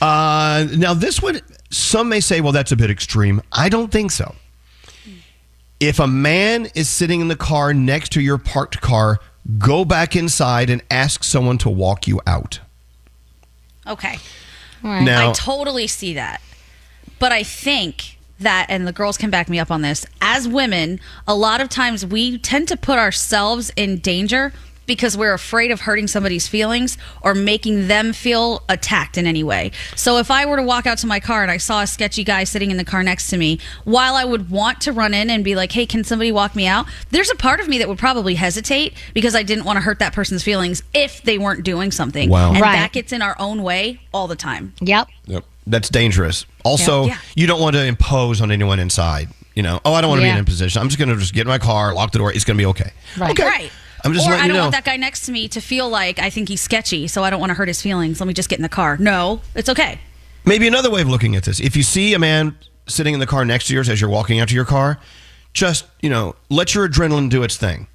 Now this one, some may say, well, that's a bit extreme. I don't think so. If a man is sitting in the car next to your parked car, go back inside and ask someone to walk you out. Okay. Right. Now, I totally see that. But I think that, and the girls can back me up on this, as women, a lot of times we tend to put ourselves in danger because we're afraid of hurting somebody's feelings or making them feel attacked in any way. So if I were to walk out to my car and I saw a sketchy guy sitting in the car next to me, while I would want to run in and be like, hey, can somebody walk me out? There's a part of me that would probably hesitate because I didn't want to hurt that person's feelings if they weren't doing something. Wow. And Right. that gets in our own way all the time. Yep. That's dangerous. Also, Yeah. you don't want to impose on anyone inside. You know, I don't want to be in a position. I'm just going to just get in my car, lock the door. It's going to be okay. Right. Right. I'm just or letting I you don't know. want that guy next to me to feel like I think he's sketchy, so I don't want to hurt his feelings. Let me just get in the car. No, it's okay. Maybe another way of looking at this. If you see a man sitting in the car next to yours as you're walking out to your car, just, let your adrenaline do its thing.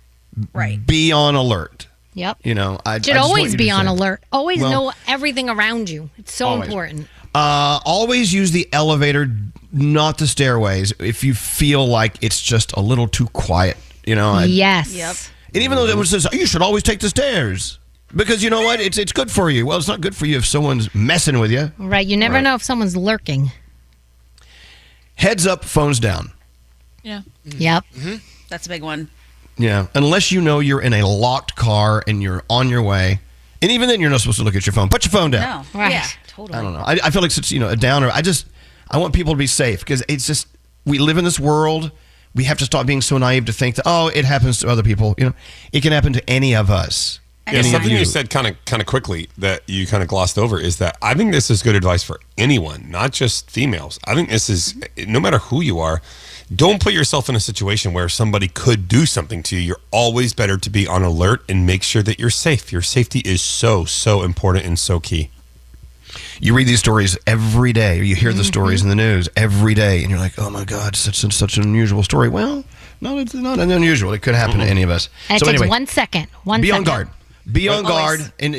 Right. Be on alert. Yep. I Should just want always you be to on say- alert. Always Well, know everything around you. It's so always. important. Always use the elevator, not the stairways, if you feel like it's just a little too quiet. Yes. Yep. And even though it says you should always take the stairs because you know what, it's good for you. Well, it's not good for you if someone's messing with you. Right. You never know if someone's lurking. Heads up, phones down. Yeah. Yep. That's a big one. Yeah, unless you know you're in a locked car and you're on your way, and even then you're not supposed to look at your phone. Put your phone down. No. Right. Yeah, totally. I don't know. I feel like it's a downer. I want people to be safe because it's just we live in this world. We have to stop being so naive to think that it happens to other people. It can happen to any of us. Yeah, something you said kind of quickly that you kind of glossed over is that I think this is good advice for anyone, not just females. I think this is no matter who you are. Don't put yourself in a situation where somebody could do something to you. You're always better to be on alert and make sure that you're safe. Your safety is so important and so key. You read these stories every day. Or you hear the stories in the news every day, and you're like, "Oh my God, such an unusual story." Well, no, it's not unusual. It could happen to any of us. And it takes 1 second. Be on guard. Be on guard, and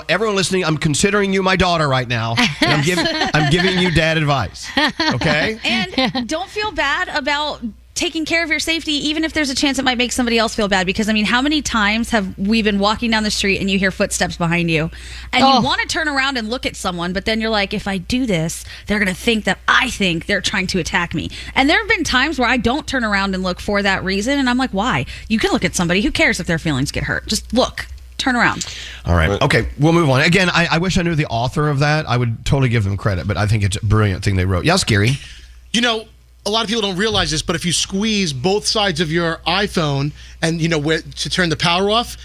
everyone listening. I'm considering you my daughter right now. And I'm giving you dad advice. Okay. And don't feel bad about taking care of your safety, even if there's a chance it might make somebody else feel bad. Because how many times have we been walking down the street and you hear footsteps behind you, and you want to turn around and look at someone, but then you're like, if I do this, they're going to think that I think they're trying to attack me. And there have been times where I don't turn around and look for that reason, and I'm like, why? You can look at somebody. Who cares if their feelings get hurt? Just look. Turn around. All right. Okay, we'll move on. Again, I wish I knew the author of that. I would totally give them credit, but I think it's a brilliant thing they wrote. Yeah, Scary. A lot of people don't realize this, but if you squeeze both sides of your iPhone and, where to turn the power off,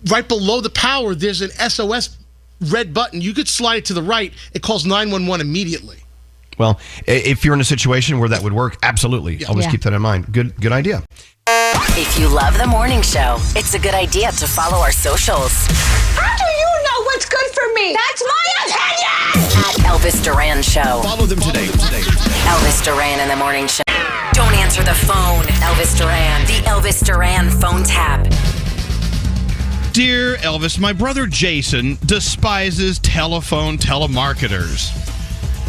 right below the power, there's an SOS red button. You could slide it to the right. It calls 911 immediately. Well, if you're in a situation where that would work, absolutely. Always keep that in mind. Good idea. If you love the morning show, it's a good idea to follow our socials. How do you know what's good for me? That's my opinion! At Elvis Duran Show. Follow them today. Elvis Duran in the morning show. Don't answer the phone. Elvis Duran. The Elvis Duran phone tap. Dear Elvis, my brother Jason despises telemarketers.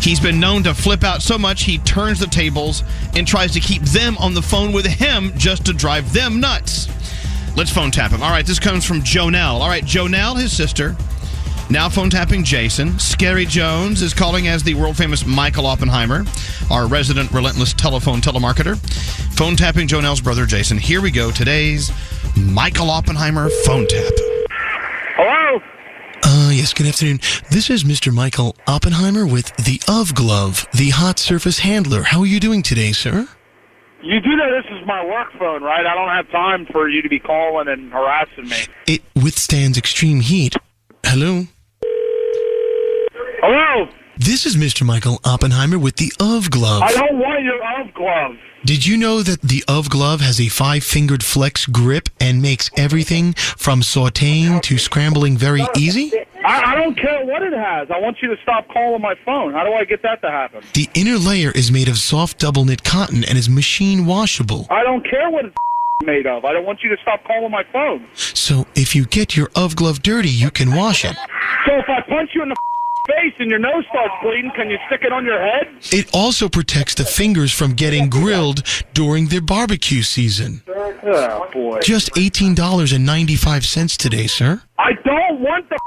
He's been known to flip out so much he turns the tables and tries to keep them on the phone with him just to drive them nuts. Let's phone tap him. All right, this comes from Jonelle. All right, Jonelle, his sister, now phone tapping Jason. Scary Jones is calling as the world-famous Michael Oppenheimer, our resident relentless telemarketer. Phone tapping Jonelle's brother Jason. Here we go, today's Michael Oppenheimer phone tap. Hello? Yes, good afternoon. This is Mr. Michael Oppenheimer with the OV Glove, the hot surface handler. How are you doing today, sir? You do know this is my work phone, right? I don't have time for you to be calling and harassing me. It withstands extreme heat. Hello? Hello? This is Mr. Michael Oppenheimer with the OV Glove. I don't want your OV glove. Did you know that the OV Glove has a 5-fingered flex grip and makes everything from sautéing to scrambling very easy? I don't care what it has. I want you to stop calling my phone. How do I get that to happen? The inner layer is made of soft double knit cotton and is machine washable. I don't care what it's made of. I don't want you to stop calling my phone. So if you get your OV Glove dirty, you can wash it. So if I punch you in the face and your nose starts bleeding, can you stick it on your head? It also protects the fingers from getting grilled during the barbecue season. Oh, boy. Just $18.95 today, sir. I don't want the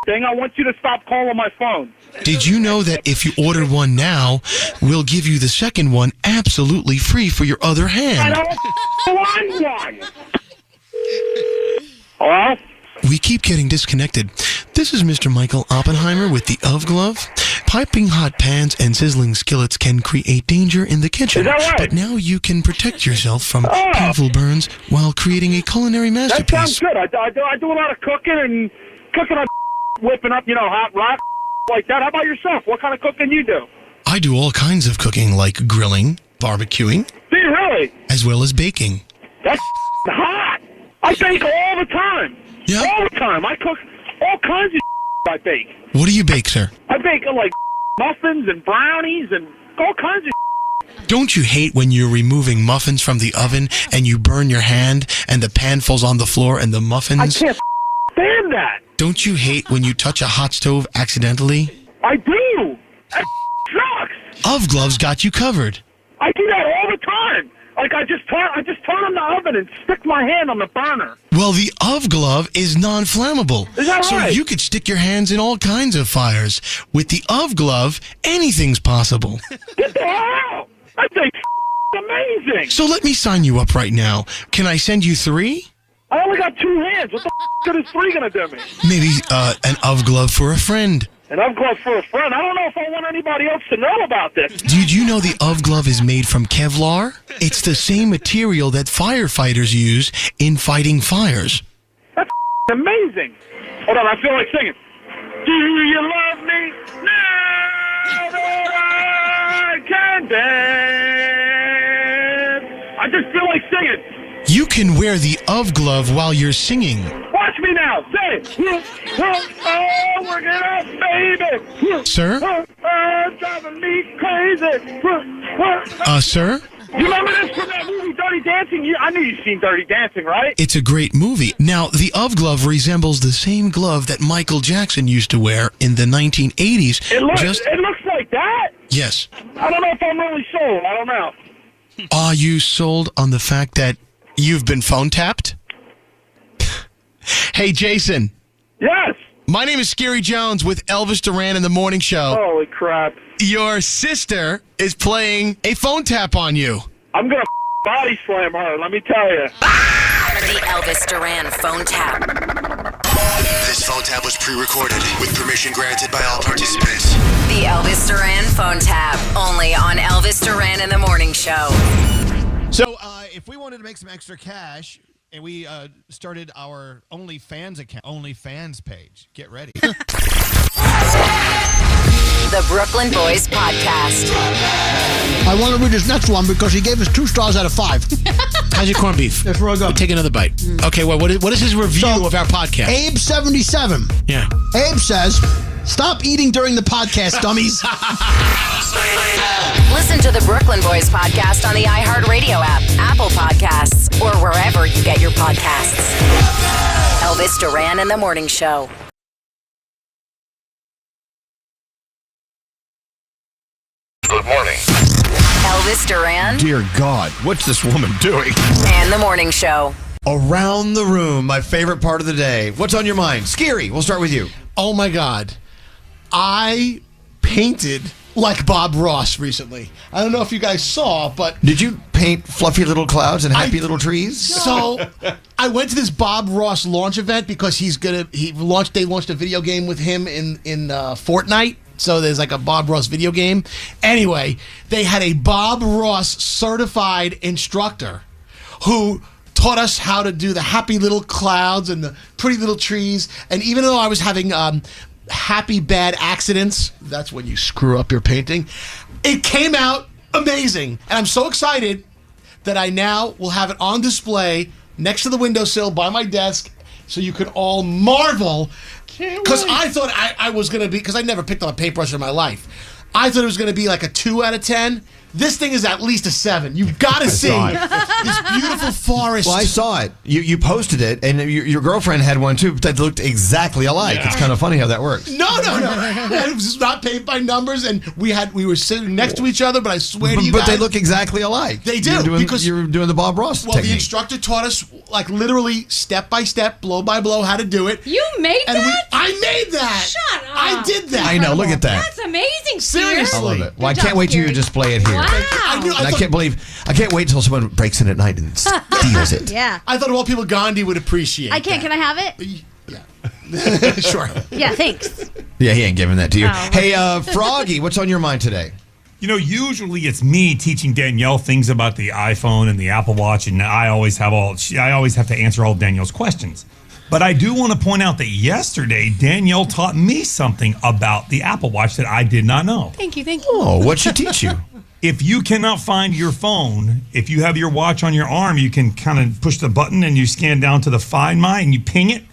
thing. I want you to stop calling my phone. Did you know that if you order one now, we'll give you the second one absolutely free for your other hand? I don't want one. Hello? keep getting disconnected. This is Mr. Michael Oppenheimer with the Of Glove. Piping hot pans and sizzling skillets can create danger in the kitchen. Is that right? But now you can protect yourself from painful burns while creating a culinary That masterpiece. sounds good. I do a lot of cooking and on whipping up, hot rock like that. How about yourself? What kind of cooking you do? I do all kinds of cooking like grilling, barbecuing, Do you really? as well as baking. That's hot. I bake all the time. Yeah? All the time. I cook all kinds of I bake. What do you bake, sir? I bake like muffins and brownies and all kinds of Don't you hate when you're removing muffins from the oven and you burn your hand and the pan falls on the floor and the muffins? I can't stand that. Don't you hate when you touch a hot stove accidentally? I do. That sucks. Of Gloves got you covered. I do that all the time. Like I just turn on the oven and stick my hand on the burner. Well, the Of Glove is non-flammable. Is that so right? you could stick your hands in all kinds of fires. With the Of Glove, anything's possible. Get the hell out. That thing's amazing. So let me sign you up right now. Can I send you 3? I only got 2 hands. What the good is 3 gonna do me? Maybe an Of Glove for a friend. And I'm glad for a friend. I don't know if I want anybody else to know about this. Did you know the Of Glove is made from Kevlar? It's the same material that firefighters use in fighting fires. That's amazing. Hold on, I feel like singing. Do you love me now that I can dance? I just feel like singing. You can wear the Of Glove while you're singing. Watch me now. Say it. Oh, work it out, baby. Sir? Driving me crazy. Sir? You remember this from that movie Dirty Dancing? I knew you've seen Dirty Dancing, right? It's a great movie. Now, the Of Glove resembles the same glove that Michael Jackson used to wear in the 1980s. It looks like that? Yes. I don't know if I'm really sold. I don't know. Are you sold on the fact that you've been phone tapped? Hey, Jason. Yes. My name is Scary Jones with Elvis Duran in the Morning Show. Holy crap. Your sister is playing a phone tap on you. I'm going to body slam her, let me tell you. The Elvis Duran phone tap. This phone tap was pre-recorded with permission granted by all participants. The Elvis Duran phone tap. Only on Elvis Duran in the Morning Show. So, if we wanted to make some extra cash, and we started our OnlyFans account, OnlyFans page. Get ready. The Brooklyn Boys Podcast. I want to read his next one because he gave us 2 stars out of 5. How's your corned beef? That's real good. Take another bite. Okay, well, what is his review of our podcast? Abe77. Yeah. Abe says, stop eating during the podcast, dummies. Listen to the Brooklyn Boys Podcast on the iHeartRadio app, Apple Podcasts, or wherever you get your podcasts. Elvis Duran in the Morning Show. Good morning. Elvis Duran Dear God, what's this woman doing? and the Morning Show. Around the room, my favorite part of the day. What's on your mind? Scary, we'll start with you. Oh, my God. I painted like Bob Ross recently. I don't know if you guys saw, but... Did you paint fluffy little clouds and happy little trees? So, I went to this Bob Ross launch event because they launched a video game with him in Fortnite. So there's like a Bob Ross video game. Anyway, they had a Bob Ross certified instructor who taught us how to do the happy little clouds and the pretty little trees. And even though I was having happy bad accidents, that's when you screw up your painting, it came out amazing. And I'm so excited that I now will have it on display next to the windowsill by my desk so you could all marvel. Because I thought I was going to be, because I never picked up a paintbrush in my life. I thought it was going to be like a 2 out of 10. This thing is at least a 7. You've got to see this beautiful forest. Well, I saw it. You posted it, and your girlfriend had one too that looked exactly alike. Yeah. It's kind of funny how that works. No. It was not paint by numbers, and we were sitting next to each other, but I swear to you guys. But they look exactly alike. They do. You're doing the Bob Ross technique. The instructor taught us, like, literally step by step, blow by blow, how to do it. You made that? I made that. Shut up. I did that. I know. Look at that. That's amazing. Seriously. I love it. Well, I can't wait till you display it here. Wow. I can't wait until someone breaks in at night and steals it. Yeah. I thought all people Gandhi would appreciate. Can I have it? Yeah. Sure. Yeah, thanks. Yeah, he ain't giving that to you. Oh. Hey, Froggy, what's on your mind today? You know, usually it's me teaching Danielle things about the iPhone and the Apple Watch, and I always have to answer all Danielle's questions. But I do want to point out that yesterday, Danielle taught me something about the Apple Watch that I did not know. Thank you. Oh, what'd she teach you? If you cannot find your phone, if you have your watch on your arm, you can kind of push the button and you scan down to the Find My and you ping it.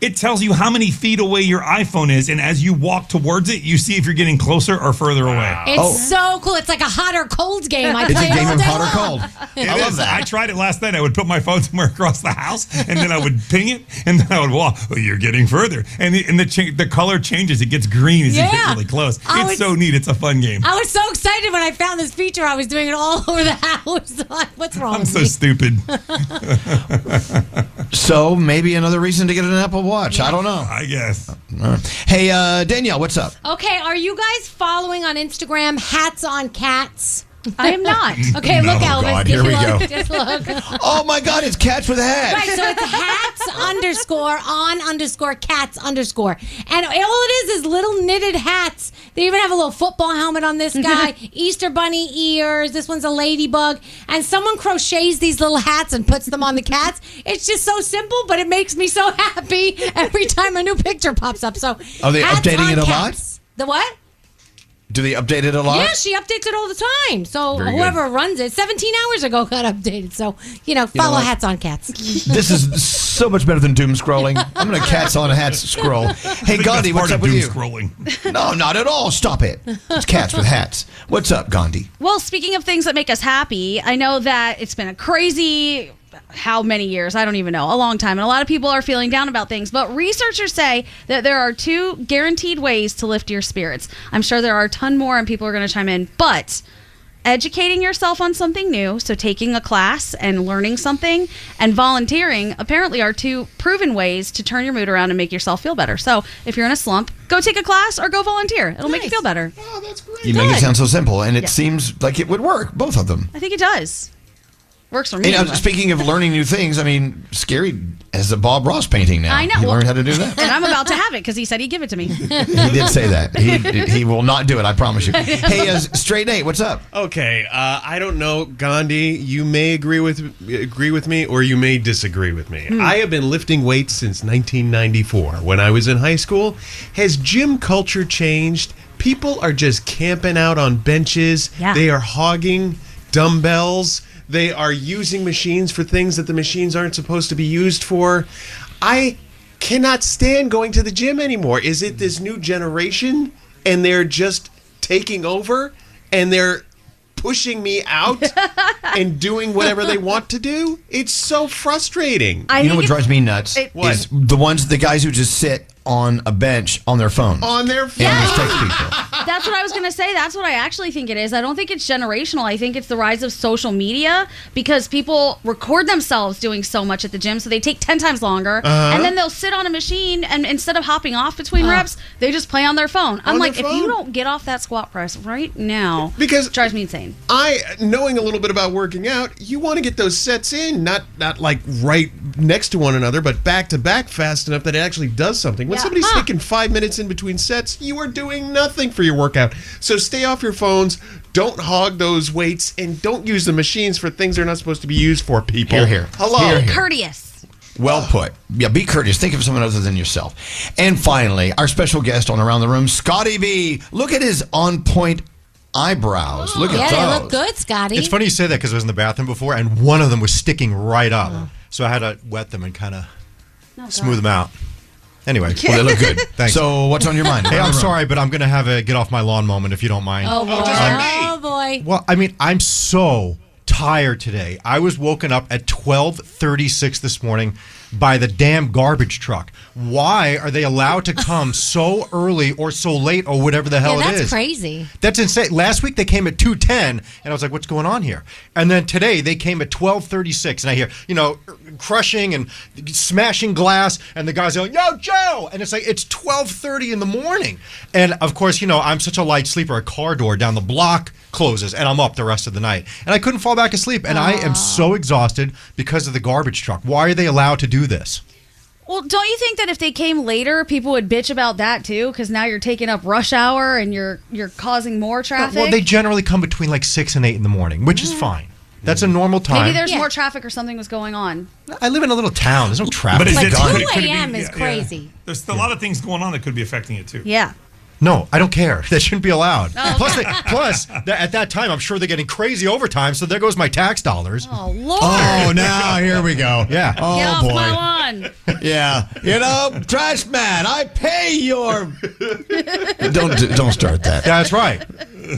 It tells you how many feet away your iPhone is, and as you walk towards it, you see if you're getting closer or further away. It's so cool. It's like a hot or cold game. I It's play a game all of day hot or long. cold. It I love is. that. I tried it last night. I would put my phone somewhere across the house, and then I would ping it, and then I would walk. Oh, you're getting further, and the color changes. It gets green as you get really close. It's so neat. It's a fun game. I was so excited when I found this feature. I was doing it all over the house. What's wrong I'm with so me? stupid. So maybe another reason to get an Apple Watch. I don't know. I guess. All right. Hey, Danielle, what's up? Okay, are you guys following on Instagram Hats on Cats? I am not. Okay, No, look, Elvis. God, Just here we look, go. Just look. Oh my God, it's cats with hats. Right, so it's hats_on_cats_. And all it is little knitted hats. They even have a little football helmet on this guy, Easter bunny ears. This one's a ladybug. And someone crochets these little hats and puts them on the cats. It's just so simple, but it makes me so happy every time a new picture pops up. So Are they hats updating on it a lot? cats. The what? Do they update it a lot? Yeah, she updates it all the time. So Very whoever runs it, 17 hours ago got updated. So, follow what? Hats on Cats. This is so much better than doom scrolling. I'm going to cats on hats scroll. Hey, Gandhi, what's up with you? Scrolling. No, not at all. Stop it. It's cats with hats. What's up, Gandhi? Well, speaking of things that make us happy, I know that it's been a crazy, how many years? I don't even know. A long time. And a lot of people are feeling down about things. But researchers say that there are 2 guaranteed ways to lift your spirits. I'm sure there are a ton more and people are going to chime in. But educating yourself on something new, so taking a class and learning something, and volunteering apparently are 2 proven ways to turn your mood around and make yourself feel better. So if you're in a slump, go take a class or go volunteer. It'll make you feel better. Oh, that's great. You make it Good. sound so simple, and it Yeah. seems like it would work, both of them. I think it does. Works for me. Hey, now, anyway. speaking of learning new things, I mean, Scary has a Bob Ross painting now. I know. He Well, learned how to do that. And I'm about to have it because he said he'd give it to me. He did say that. He will not do it, I promise you. Hey, Straight Nate, what's up? Okay, I don't know, Gandhi. You may agree with me, or you may disagree with me. I have been lifting weights since 1994, when I was in high school. Has gym culture changed? People are just camping out on benches. Yeah. They are hogging dumbbells. They are using machines for things that the machines aren't supposed to be used for. I cannot stand going to the gym anymore. Is it this new generation and they're just taking over and they're pushing me out and doing whatever they want to do? It's so frustrating. You know what drives me nuts? Is the guys who just sit on a bench on their phone. On their phone. And just text people. That's what I was going to say. That's what I actually think it is. I don't think it's generational. I think it's the rise of social media because people record themselves doing so much at the gym, so they take 10 times longer, and then they'll sit on a machine, and instead of hopping off between reps, they just play on their phone. I'm like, if you don't get off that squat press right now, because it drives me insane. Knowing a little bit about working out, you want to get those sets in, not like right next to one another, but back to back fast enough that it actually does something. When somebody's taking 5 minutes in between sets, you are doing nothing for your workout. So stay off your phones, don't hog those weights, and don't use the machines for things they're not supposed to be used for, people. Hear, hear. Hello. Hear, hear. Courteous. Well put. Yeah, be courteous. Think of someone other than yourself. And finally, our special guest on Around the Room, Scotty B. Look at his on-point eyebrows. Look at those. Yeah, they look good, Scotty. It's funny you say that because I was in the bathroom before and one of them was sticking right up. So I had to wet them and kind of smooth them out. Anyway. Well, they look good. Thanks. So what's on your mind? Hey, I'm sorry, but I'm going to have a get off my lawn moment if you don't mind. Oh, boy. Oh, boy. Well, I mean, I'm so tired today. I was woken up at 12:36 this morning by the damn garbage truck. Why are they allowed to come so early or so late or whatever the hell it is? That's crazy. That's insane. Last week they came at 2:10 and I was like, what's going on here? And then today they came at 12:36 and I hear, crushing and smashing glass and the guys going, yo, Joe! And it's like, it's 12:30 in the morning. And of course, I'm such a light sleeper. A car door down the block closes and I'm up the rest of the night. And I couldn't fall back asleep. And I am so exhausted because of the garbage truck. Why are they allowed to do this? Well, don't you think that if they came later, people would bitch about that too? Because now you're taking up rush hour and you're causing more traffic. Well, they generally come between like 6 and 8 in the morning, which is fine. That's a normal time. Maybe there's more traffic or something was going on. I live in a little town. There's no traffic. But is it dark? 2 a.m. is crazy. There's a lot of things going on that could be affecting it too. Yeah. No, I don't care. That shouldn't be allowed. Oh, Plus, at that time, I'm sure they're getting crazy overtime, so there goes my tax dollars. Oh, Lord. Oh, now here we go. Yeah. Oh, Get off boy. my lawn. Yeah. You know, trash man, I pay your... Don't start that. That's right.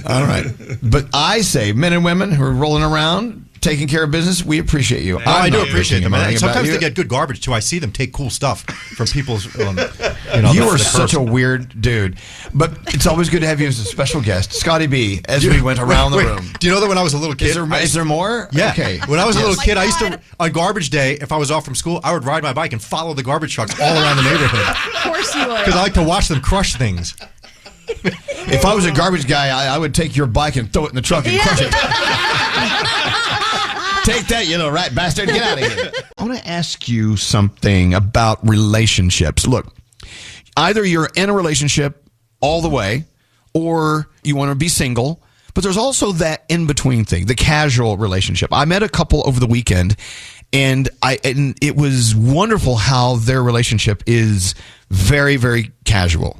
All right. But I say, men and women who are rolling around, taking care of business, we appreciate you. I do appreciate them. And Sometimes they get good garbage, too. I see them take cool stuff from people's... you are such a weird dude. But it's always good to have you as a special guest. Scotty B, as we went around the room. Do you know that when I was a little kid... Is there more? Yeah. Okay. When I was a little kid, I used to... On garbage day, if I was off from school, I would ride my bike and follow the garbage trucks all around the neighborhood. Of course you would. Because I like to watch them crush things. If I was a garbage guy, I would take your bike and throw it in the truck and crush it. Take that, you little rat bastard. Get out of here. I want to ask you something about relationships. Look, either you're in a relationship all the way or you want to be single, but there's also that in-between thing, the casual relationship. I met a couple over the weekend, and it was wonderful how their relationship is very, very casual.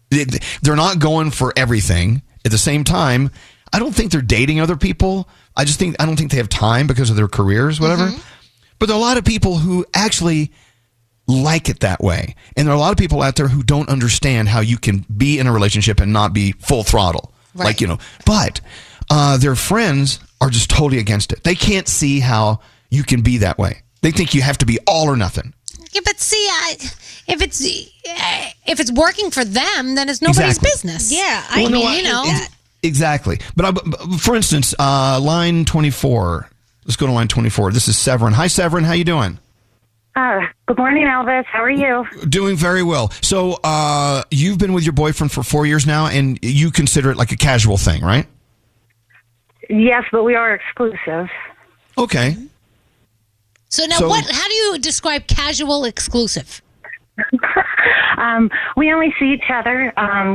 They're not going for everything. At the same time, I don't think they're dating other people. I don't think they have time because of their careers, whatever. Mm-hmm. But there are a lot of people who actually like it that way. And there are a lot of people out there who don't understand how you can be in a relationship and not be full throttle. Right. But their friends are just totally against it. They can't see how you can be that way. They think you have to be all or nothing. Yeah, but see, if it's working for them, then it's nobody's business. Yeah, Exactly. But for instance, line 24. Let's go to line 24. This is Severin. Hi, Severin. How you doing? Good morning, Elvis. How are you? Doing very well. So you've been with your boyfriend for 4 years now, and you consider it like a casual thing, right? Yes, but we are exclusive. Okay. So now, how do you describe casual exclusive? We only see each other.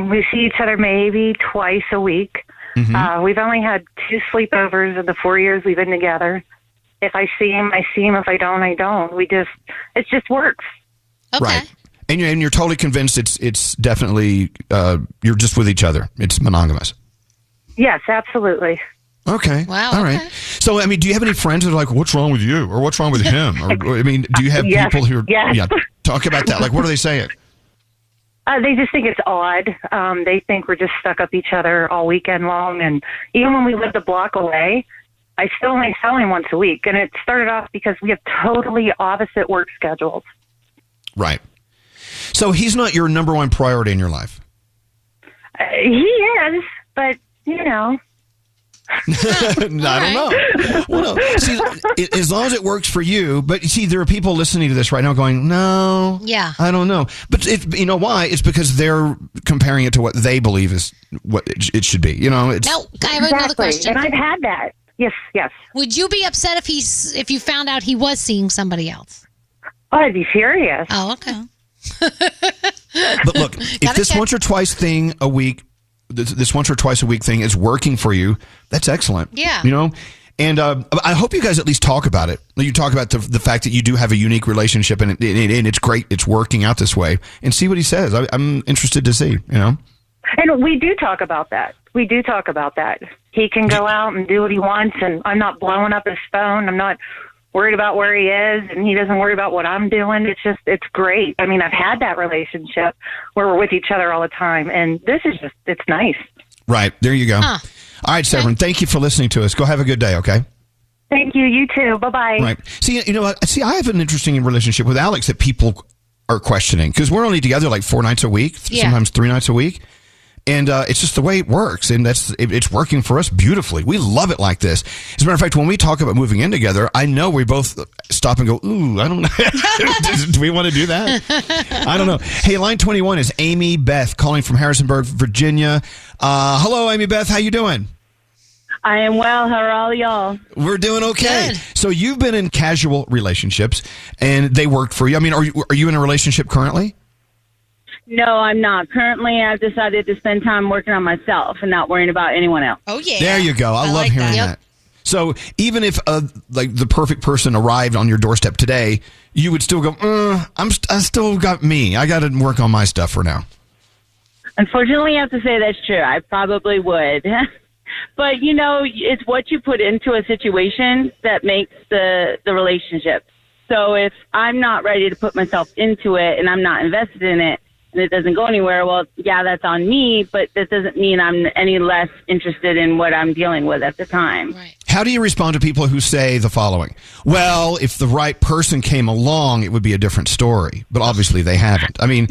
We see each other maybe twice a week. Mm-hmm. We've only had 2 sleepovers in the 4 years we've been together. If I see him, I see him. If I don't, I don't. It just works. Okay. Right. And you're totally convinced it's definitely you're just with each other. It's monogamous. Yes, absolutely. Okay. Wow. All right. So, I mean, do you have any friends that are like, what's wrong with you? Or what's wrong with him? Or, I mean, do you have people who... Yeah, talk about that. Like, what are they saying? They just think it's odd. They think we're just stuck up each other all weekend long. And even when we lived a block away, I still only saw him once a week. And it started off because we have totally opposite work schedules. Right. So he's not your number one priority in your life? He is, but, you know... I don't know. Well, no. See, as long as it works for you, but you see, there are people listening to this right now going, no, yeah, I don't know. But you know why? It's because they're comparing it to what they believe is what it should be. You know, it's... Now, I have another question. And I've had that. Yes, yes. Would you be upset if you found out he was seeing somebody else? Oh, I'd be furious. Oh, okay. But look, if this once or twice thing a week, this once or twice a week thing is working for you, that's excellent. Yeah. You know? And I hope you guys at least talk about it. You talk about the fact that you do have a unique relationship and it's great. It's working out this way. And see what he says. I'm interested to see, you know? And we do talk about that. He can go out and do what he wants, and I'm not blowing up his phone. I'm not worried about where he is, and he doesn't worry about what I'm doing. It's great. I mean, I've had that relationship where we're with each other all the time, and this is it's nice. Right. There you go. Huh. All right, Severin, thank you for listening to us. Go have a good day, okay? Thank you. You too. Bye-bye. Right. See, you know what? See, I have an interesting relationship with Alex that people are questioning because we're only together like 4 nights a week, sometimes 3 nights a week. And it's just the way it works, and it's working for us beautifully. We love it like this. As a matter of fact, when we talk about moving in together, I know we both stop and go, ooh, I don't know. Do we want to do that? I don't know. Hey, line 21 is Amy Beth calling from Harrisonburg, Virginia. Hello, Amy Beth. How you doing? I am well. How are all y'all? We're doing okay. So you've been in casual relationships, and they worked for you. I mean, are you in a relationship currently? No, I'm not. Currently, I've decided to spend time working on myself and not worrying about anyone else. Oh, yeah. There you go. I love hearing that. So even if like the perfect person arrived on your doorstep today, you would still go, I still got me. I got to work on my stuff for now. Unfortunately, I have to say that's true. I probably would. But, you know, it's what you put into a situation that makes the relationship. So if I'm not ready to put myself into it and I'm not invested in it and it doesn't go anywhere, well, yeah, that's on me, but that doesn't mean I'm any less interested in what I'm dealing with at the time. Right. How do you respond to people who say the following? Well, if the right person came along, it would be a different story. But obviously they haven't. I mean...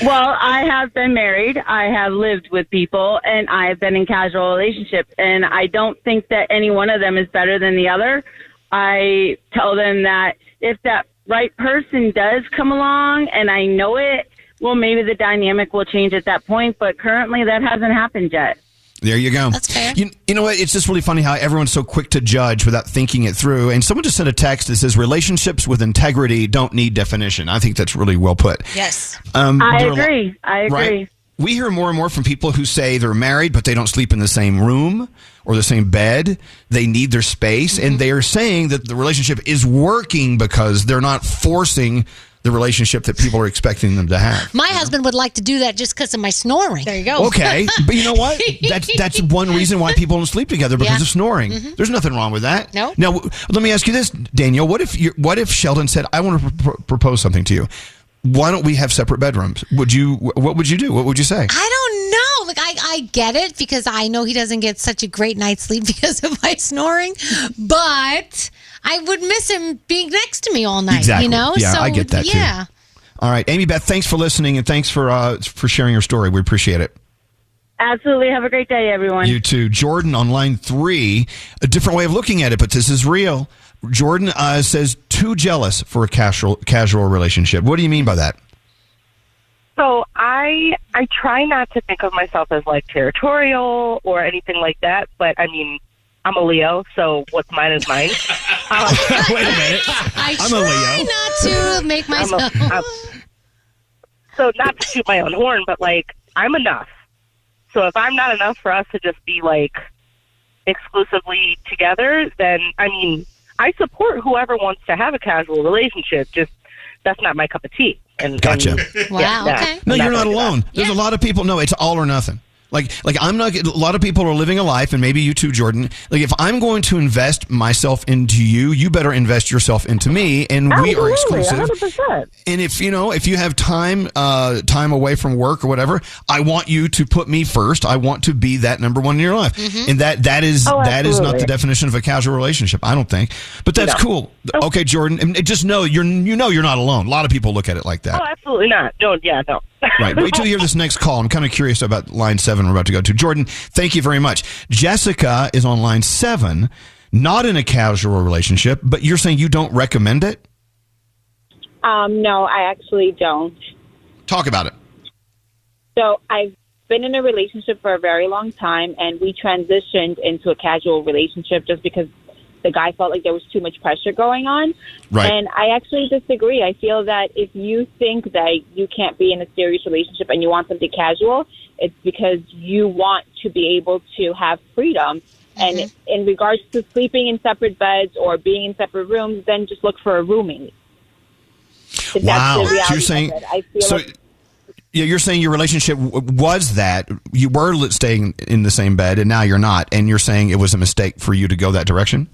Well, I have been married. I have lived with people, and I have been in casual relationships. And I don't think that any one of them is better than the other. I tell them that if that right person does come along and I know it, well, maybe the dynamic will change at that point. But currently that hasn't happened yet. There you go. That's fair. You know what? It's just really funny how everyone's so quick to judge without thinking it through. And someone just sent a text that says, relationships with integrity don't need definition. I think that's really well put. Yes. I agree. Right? We hear more and more from people who say they're married, but they don't sleep in the same room or the same bed. They need their space. And they are saying that the relationship is working because they're not forcing the relationship that people are expecting them to have. My husband would like to do that just because of my snoring. There you go. Okay, but you know what? That's one reason why people don't sleep together, because of snoring. Mm-hmm. There's nothing wrong with that. No. Now, let me ask you this, Danielle. What if Sheldon said, "I want to propose something to you. Why don't we have separate bedrooms?" What would you do? What would you say? I don't know. Like I get it because I know he doesn't get such a great night's sleep because of my snoring, but I would miss him being next to me all night. Exactly. You know? Yeah, so, I get that too. Yeah. All right, Amy Beth, thanks for listening and thanks for sharing your story. We appreciate it. Absolutely. Have a great day, everyone. You too. Jordan on line 3, a different way of looking at it, but this is real. Jordan says, too jealous for a casual relationship. What do you mean by that? So I try not to think of myself as like territorial or anything like that, but I mean, I'm a Leo, so what's mine is mine. Wait a minute. I'm a Leo. Not to make myself. So not to shoot my own horn, but like I'm enough. So if I'm not enough for us to just be like exclusively together, then I mean, I support whoever wants to have a casual relationship. Just that's not my cup of tea. Gotcha. Wow. Okay. No, you're not alone. There's a lot of people. No, it's all or nothing. Like I'm not. A lot of people are living a life, and maybe you too, Jordan. Like if I'm going to invest myself into you, you better invest yourself into me, and we are exclusive. 100%. And if you have time away from work or whatever, I want you to put me first. I want to be that number one in your life, and that is not the definition of a casual relationship. I don't think, but that's cool. Okay, Jordan, and just know you're not alone. A lot of people look at it like that. Oh, absolutely not. No. Right. Wait till you hear this next call. I'm kind of curious about line 7 we're about to go to. Jordan, thank you very much. Jessica is on line 7, not in a casual relationship, but you're saying you don't recommend it? No, I actually don't. Talk about it. So I've been in a relationship for a very long time, and we transitioned into a casual relationship just because the guy felt like there was too much pressure going on. Right. And I actually disagree. I feel that if you think that you can't be in a serious relationship and you want something casual, it's because you want to be able to have freedom. And in regards to sleeping in separate beds or being in separate rooms, then just look for a roommate. Wow. That's the reality So you're saying, of it. I feel like you're saying your relationship was that you were staying in the same bed and now you're not, and you're saying it was a mistake for you to go that direction?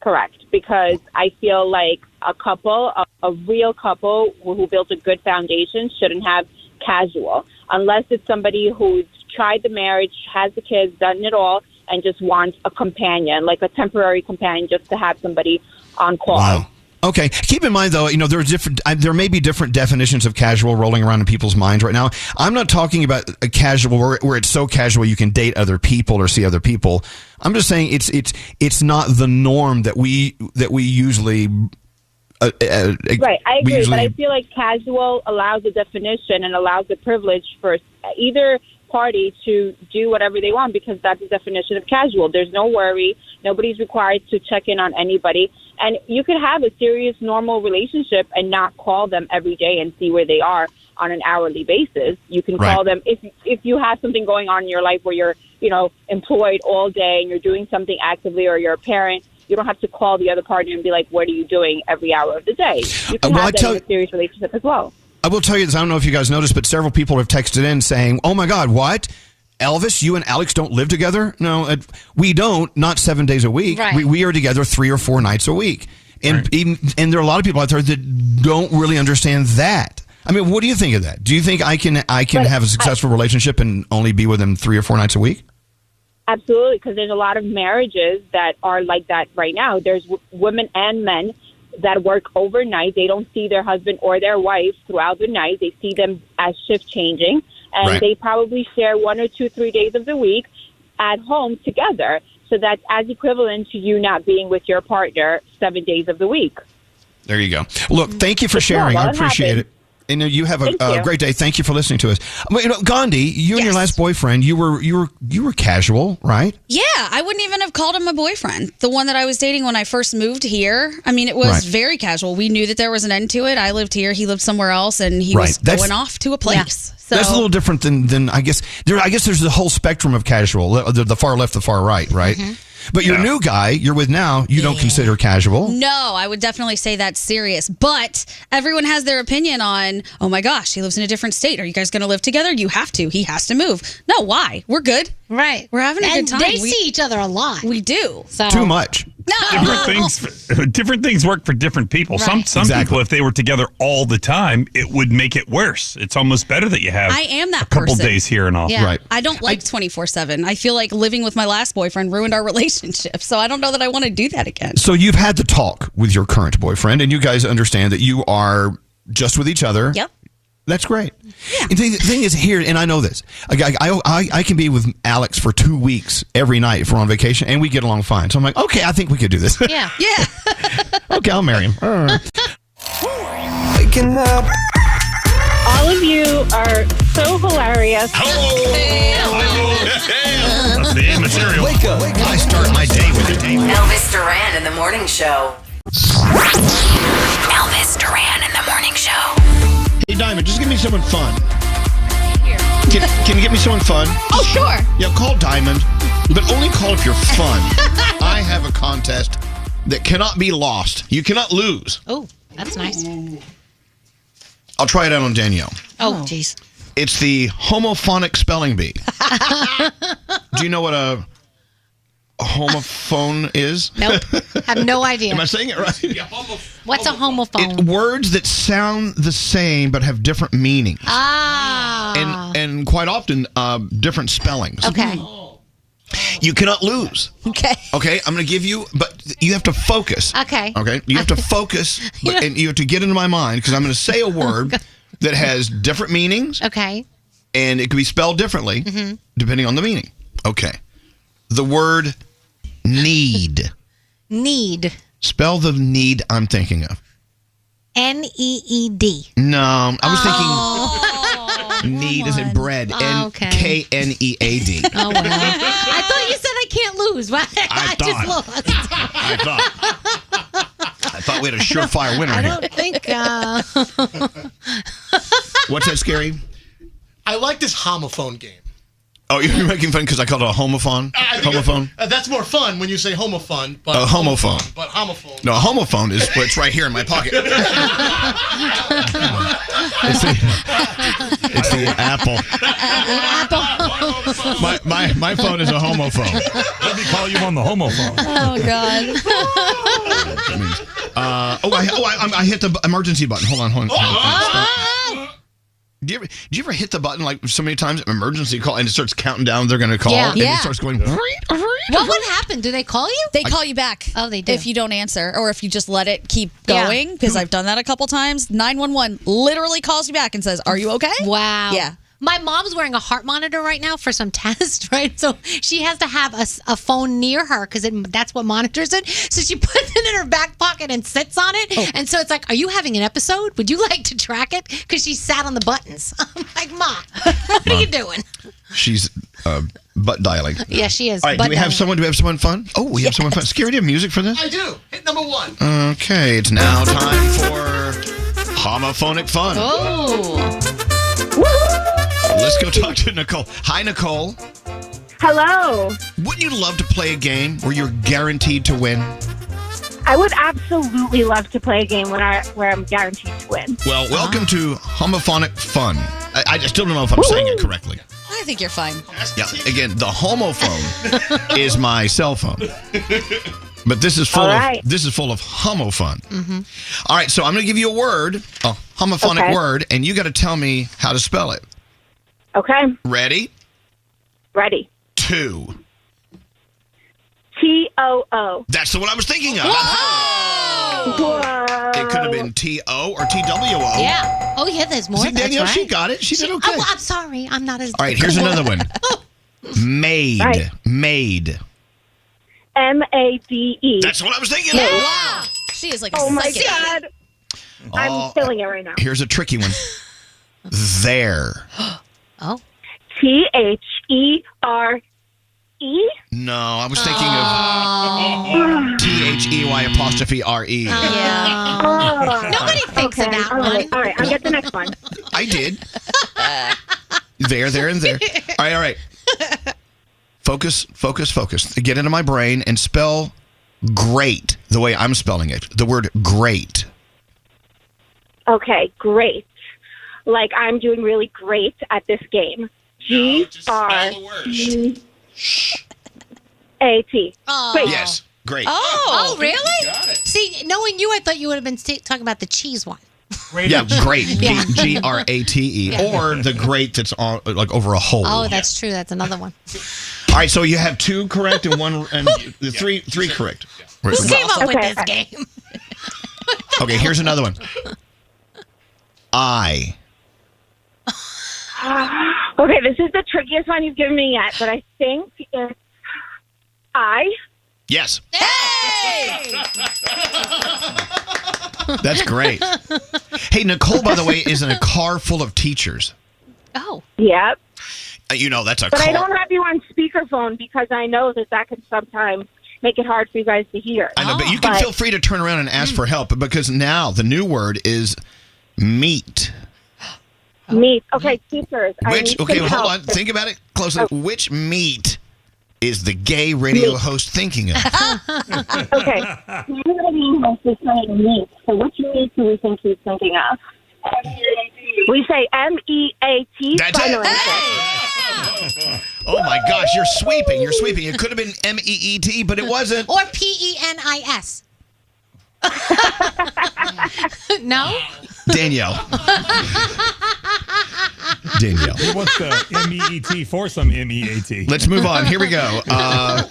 correct, because I feel like a real couple who built a good foundation shouldn't have casual, unless it's somebody who's tried the marriage, has the kids, done it all, and just wants a companion, like a temporary companion, just to have somebody on call. Wow. Okay. Keep in mind, though, there may be different definitions of casual rolling around in people's minds right now. I'm not talking about a casual where it's so casual you can date other people or see other people. I'm just saying it's not the norm that we usually. Right, I agree, but I feel like casual allows a definition and allows the privilege for either party to do whatever they want, because that's the definition of casual. There's no worry. Nobody's required to check in on anybody. And you could have a serious, normal relationship and not call them every day and see where they are on an hourly basis. You can call them if you have something going on in your life where you're, employed all day and you're doing something actively, or you're a parent. You don't have to call the other partner and be like, what are you doing every hour of the day? You can have that in a serious relationship as well. I will tell you this. I don't know if you guys noticed, but several people have texted in saying, oh, my God, what? Elvis, you and Alex don't live together? No, we don't. Not 7 days a week. Right. We are together 3 or 4 nights a week. And and there are a lot of people out there that don't really understand that. I mean, what do you think of that? Do you think I can have a successful relationship and only be with them 3 or 4 nights a week? Absolutely, because there's a lot of marriages that are like that right now. There's women and men that work overnight. They don't see their husband or their wife throughout the night. They see them as shift changing, and they probably share 1 or 2, 3 days of the week at home together. So that's as equivalent to you not being with your partner 7 days of the week. There you go. Look, thank you for sharing. I appreciate it. And you have a great day. Thank you for listening to us. Gandhi, you and your last boyfriend, you were casual, right? Yeah, I wouldn't even have called him a boyfriend. The one that I was dating when I first moved here, I mean, it was very casual. We knew that there was an end to it. I lived here, he lived somewhere else, and he was going off to a place. So that's a little different than I guess. I guess there's the whole spectrum of casual, the far left, the far right, right? Mm-hmm. But your new guy you're with now, you don't consider casual. No, I would definitely say that's serious. But everyone has their opinion on, oh my gosh, he lives in a different state. Are you guys going to live together? You have to. He has to move. No, why? We're good. Right. We're having a good time. They see each other a lot. We do. So. Too much. No. Different things work for different people. Right. Some people, if they were together all the time, it would make it worse. It's almost better that you have I am that a couple person. days here and off. Yeah. Right. I don't like 24/7. I feel like living with my last boyfriend ruined our relationship. So I don't know that I want to do that again. So you've had the talk with your current boyfriend, and you guys understand that you are just with each other. Yep. That's great. Yeah. And the thing is here, and I know this, I can be with Alex for 2 weeks every night if we're on vacation, and we get along fine. So I'm like, okay, I think we could do this. Yeah. Yeah. Okay, I'll marry him. Waking up. All of you are so hilarious. That's the material. Wake up. I start my day with it. Elvis Duran in the morning show. Elvis Duran in the morning show. Hey, Diamond, just give me someone fun. Can you get me someone fun? Oh, sure. Yeah, call Diamond, but only call if you're fun. I have a contest that cannot be lost. You cannot lose. Oh, that's nice. I'll try it out on Danielle. Oh, jeez. It's the homophonic spelling bee. Do you know what a homophone is? Nope. Have no idea. Am I saying it right? Yeah, What's a homophone? Words that sound the same but have different meanings. Ah. And quite often different spellings. Okay. You cannot lose. Okay. Okay, I'm going to give you, but you have to focus. Okay. Okay, you have to focus, and you have to get into my mind, because I'm going to say a word that has different meanings. Okay. And it could be spelled differently depending on the meaning. Okay. The word need. Need. Spell the need I'm thinking of. N-E-E-D. No, I was thinking need as in bread. Okay. N-K-N-E-A-D. Oh, well. I thought you said I can't lose. Why? I just lost. I thought we had a surefire winner I here. don't think... What's that, Scary? I like this homophone game. Oh, you're making fun because I called it a homophone? Homophone? That's more fun when you say homophone. But A homophone. But homophone. No, a homophone is what's right here in my pocket. It's the Apple. My phone is a homophone. Let me call you on the homophone. Oh, God. I hit the emergency button. Hold on. Do you ever hit the button like so many times, emergency call, and it starts counting down, they're going to call, and it starts going... What would happen? Do they call you? They call you back. Oh, they do. If you don't answer, or if you just let it keep going, because I've done that a couple times. 911 literally calls you back and says, are you okay? Wow. Yeah. My mom's wearing a heart monitor right now for some test, right? So she has to have a phone near her because that's what monitors it. So she puts it in her back pocket and sits on it. Oh. And so it's like, are you having an episode? Would you like to track it? Because she sat on the buttons. I'm like, Ma, what are you doing? She's butt dialing. Yeah, she is. All right, do we have someone fun? Oh, we have someone fun. Scary, do you have music for this? I do. Hit number 1. Okay, it's now time for homophonic fun. Oh. Let's go talk to Nicole. Hi, Nicole. Hello. Wouldn't you love to play a game where you're guaranteed to win? I would absolutely love to play a game where I'm guaranteed to win. Well, welcome to homophonic fun. I still don't know if I'm saying it correctly. I think you're fine. Yeah, again, the homophone is my cell phone. But this is full of homo fun. Mm-hmm. All right, so I'm going to give you a word, a homophonic Okay. word, and you got to tell me how to spell it. Okay. Ready? Ready. 2. T-O-O. That's the one I was thinking of. Whoa. It could have been T-O or T-W-O. Yeah. Oh, yeah, there's more. See, Danielle, That's right. she got it. She did okay. Oh, I'm sorry. I'm not as... All right, here's another one. Made. Right. Made. M-A-D-E. That's what I was thinking. Made. Wow. She is like a Oh, my psychic. God. Oh, I'm feeling it right now. Here's a tricky one. There. Oh. T-H-E-R-E? No, I was thinking of T-H-E-Y apostrophe R-E. Yeah. Nobody thinks of that all right. one. All right, I'll get the next one. I did. There, and there. All right. Focus. Get into my brain and spell great the way I'm spelling it. The word great. Okay, great. Like I'm doing really great at this game. G-R-E-A-T. Oh. Great. Yes, great. Oh, really? See, knowing you, I thought you would have been talking about the cheese one. Yeah, great. Yeah. G-R-A-T-E. Yeah. Or the grate that's on, like over a hole. Oh, that's true. That's another one. All right, so you have 2 correct and 1 and three correct. Who came up with Okay. this game? Okay, here's another one. I. Okay, this is the trickiest one you've given me yet, but I think it's I. Yes, Hey! that's great. Hey, Nicole, by the way, is in a car full of teachers. Oh. Yep. You know, that's a But car. I don't have you on speakerphone because I know that can sometimes make it hard for you guys to hear. I know, but you can feel free to turn around and ask for help because now the new word is meat. Meat. Okay, teachers. I Which, need okay, some hold help. on. Think about it closely. Which meat is the gay radio host thinking of? Okay. Everybody has to say meat. So which meat do we think he's thinking of? We say M-E-A-T. That's it. Oh my gosh, you're sweeping. It could have been M-E-E-T, but it wasn't. Or P-E-N-I-S. No? Danielle. He wants the M-E-E-T for some M-E-A-T. Let's move on. Here we go.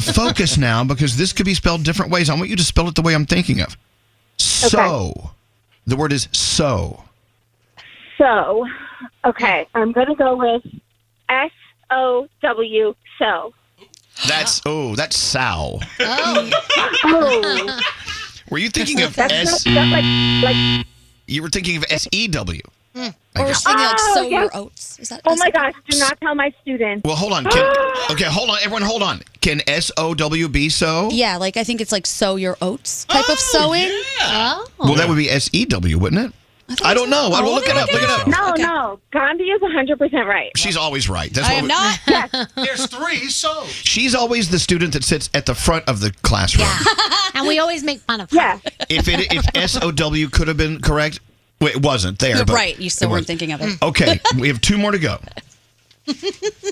Focus now because this could be spelled different ways. I want you to spell it the way I'm thinking of. So. The word is so. So, okay, I'm going to go with S-O-W, so. That's sow. Oh. Were you thinking of That's S? like You were thinking of S-E-W. Or we're thinking like sow yes. your oats. Is that? Oh my gosh, do not tell my students. Well, hold on. Okay, hold on. Everyone, hold on. Can S-O-W be so? Yeah, like I think it's like sow your oats type of sewing. Oh. Well, that would be S-E-W, wouldn't it? I don't know. I will look it up. Look it up. No, Gandhi is 100% right. She's always right. That's I what am we- not. There's 3, so. She's always the student that sits at the front of the classroom. And we always make fun of her. Yeah. If S-O-W could have been correct, well, it wasn't there. You're but right. You still it weren't was. thinking of it. Okay, we have 2 more to go.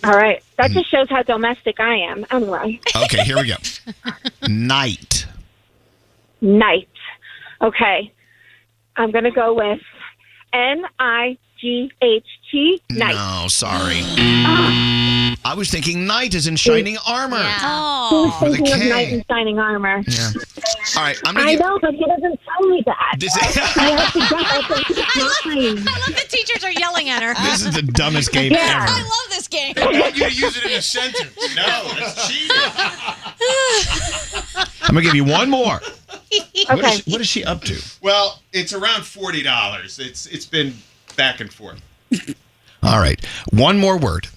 All right. That just shows how domestic I am. Anyway. Okay, here we go. Night. Night. Okay. I'm going to go with N-I-G-H-T. Night. No, sorry. I was thinking knight is in shining armor. Who's For the thinking of K. knight in shining armor? Yeah. All right, I'm gonna I give. know, but he doesn't tell me that. I have to guess. I love that teachers are yelling at her. This is the dumbest game ever. I love this game. I want you to use it in a sentence. No, that's cheating. I'm gonna give you one more. Okay. What is she up to? Well, it's around $40. It's been back and forth. All right, one more word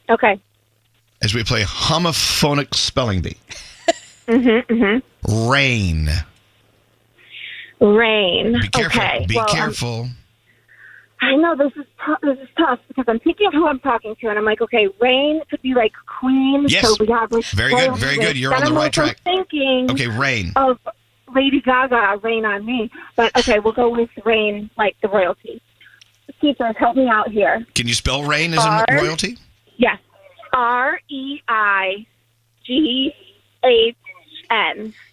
Okay. as we play homophonic spelling bee. Rain. Rain. Be careful. Okay. Be well, careful. I know this is tough because I'm thinking of who I'm talking to, and I'm like, okay, Rain could be like Queen. Yes. So we have like Very good. Very good. You're on the right track. Thinking Okay, Rain. of Lady Gaga, Rain on Me. But okay, we'll go with Rain, like the royalty. Teachers, help me out here. Can you spell rain as in royalty? Yes. R-E-I-G-H-N.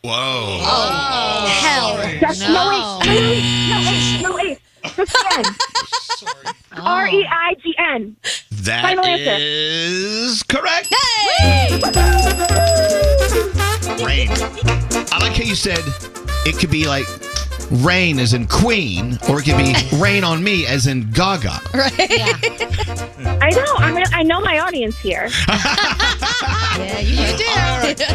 Whoa. Oh, hell. No, wait. Just again. R-E-I-G-N. That Final answer. is correct. Hey! Rain. I like how you said it could be like rain as in queen, or it could be rain on me as in Gaga. Right? Yeah. I know. I know my audience here. Yeah, you do.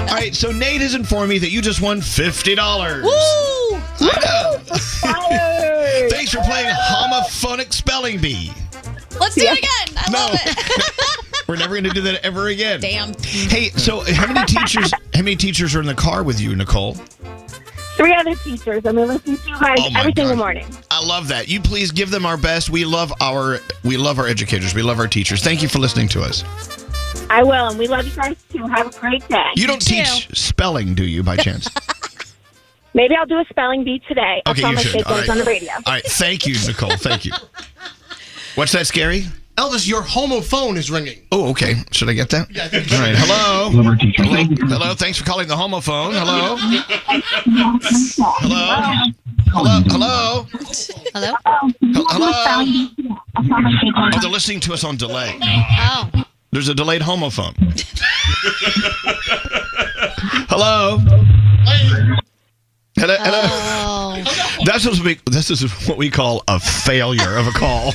All right, so Nate has informed me that you just won $50. Woo! I know. Thanks for playing homophonic spelling bee. Let's do it again. I love it. We're never going to do that ever again. Damn. Hey, so how many teachers are in the car with you, Nicole? 3 other teachers. I'm listening to you guys every single morning. I love that. You please give them our best. We love our educators. We love our teachers. Thank you for listening to us. I will, and we love you guys too. Have a great day. You don't teach spelling, do you, by chance? Maybe I'll do a spelling bee today. I'll Okay, tell you my should. kids All when it's right. on the radio. All right, thank you, Nicole. Thank you. What's that, Scary? Elvis, your homophone is ringing. Oh, okay. Should I get that? Yeah, I think All right. Hello. Hello. Thanks for calling the homophone. Hello. Hello. Hello. Hello? Hello. Oh, they're listening to us on delay. Oh. There's a delayed homophone. Hello. Hello. Oh. This is what we call a failure of a call.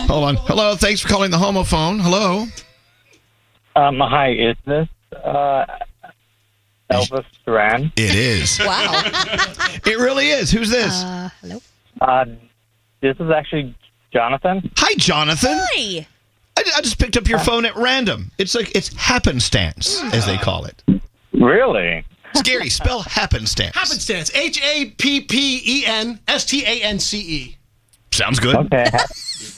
Hold on. Hello. Thanks for calling the homophone. Hello. Hi. Is this Elvis Duran? It is. Wow. It really is. Who's this? Hello? This is actually Jonathan. Hi, Jonathan. Hi. I just picked up your phone at random. It's happenstance, as they call it. Really? Scary. Spell happenstance. Happenstance. H-A-P-P-E-N-S-T-A-N-C-E. Sounds good. Okay.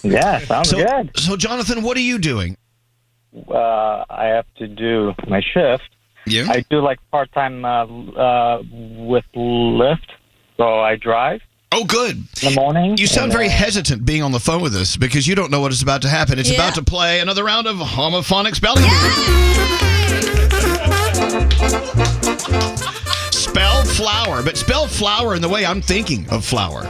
Yeah, sounds good. So, Jonathan, what are you doing? I have to do my shift. Yeah. I do like part-time with Lyft, so I drive. Oh, good. In the morning. You sound very hesitant being on the phone with us because you don't know what is about to happen. It's about to play another round of homophonic spelling. Spell flower, but spell flower in the way I'm thinking of flower.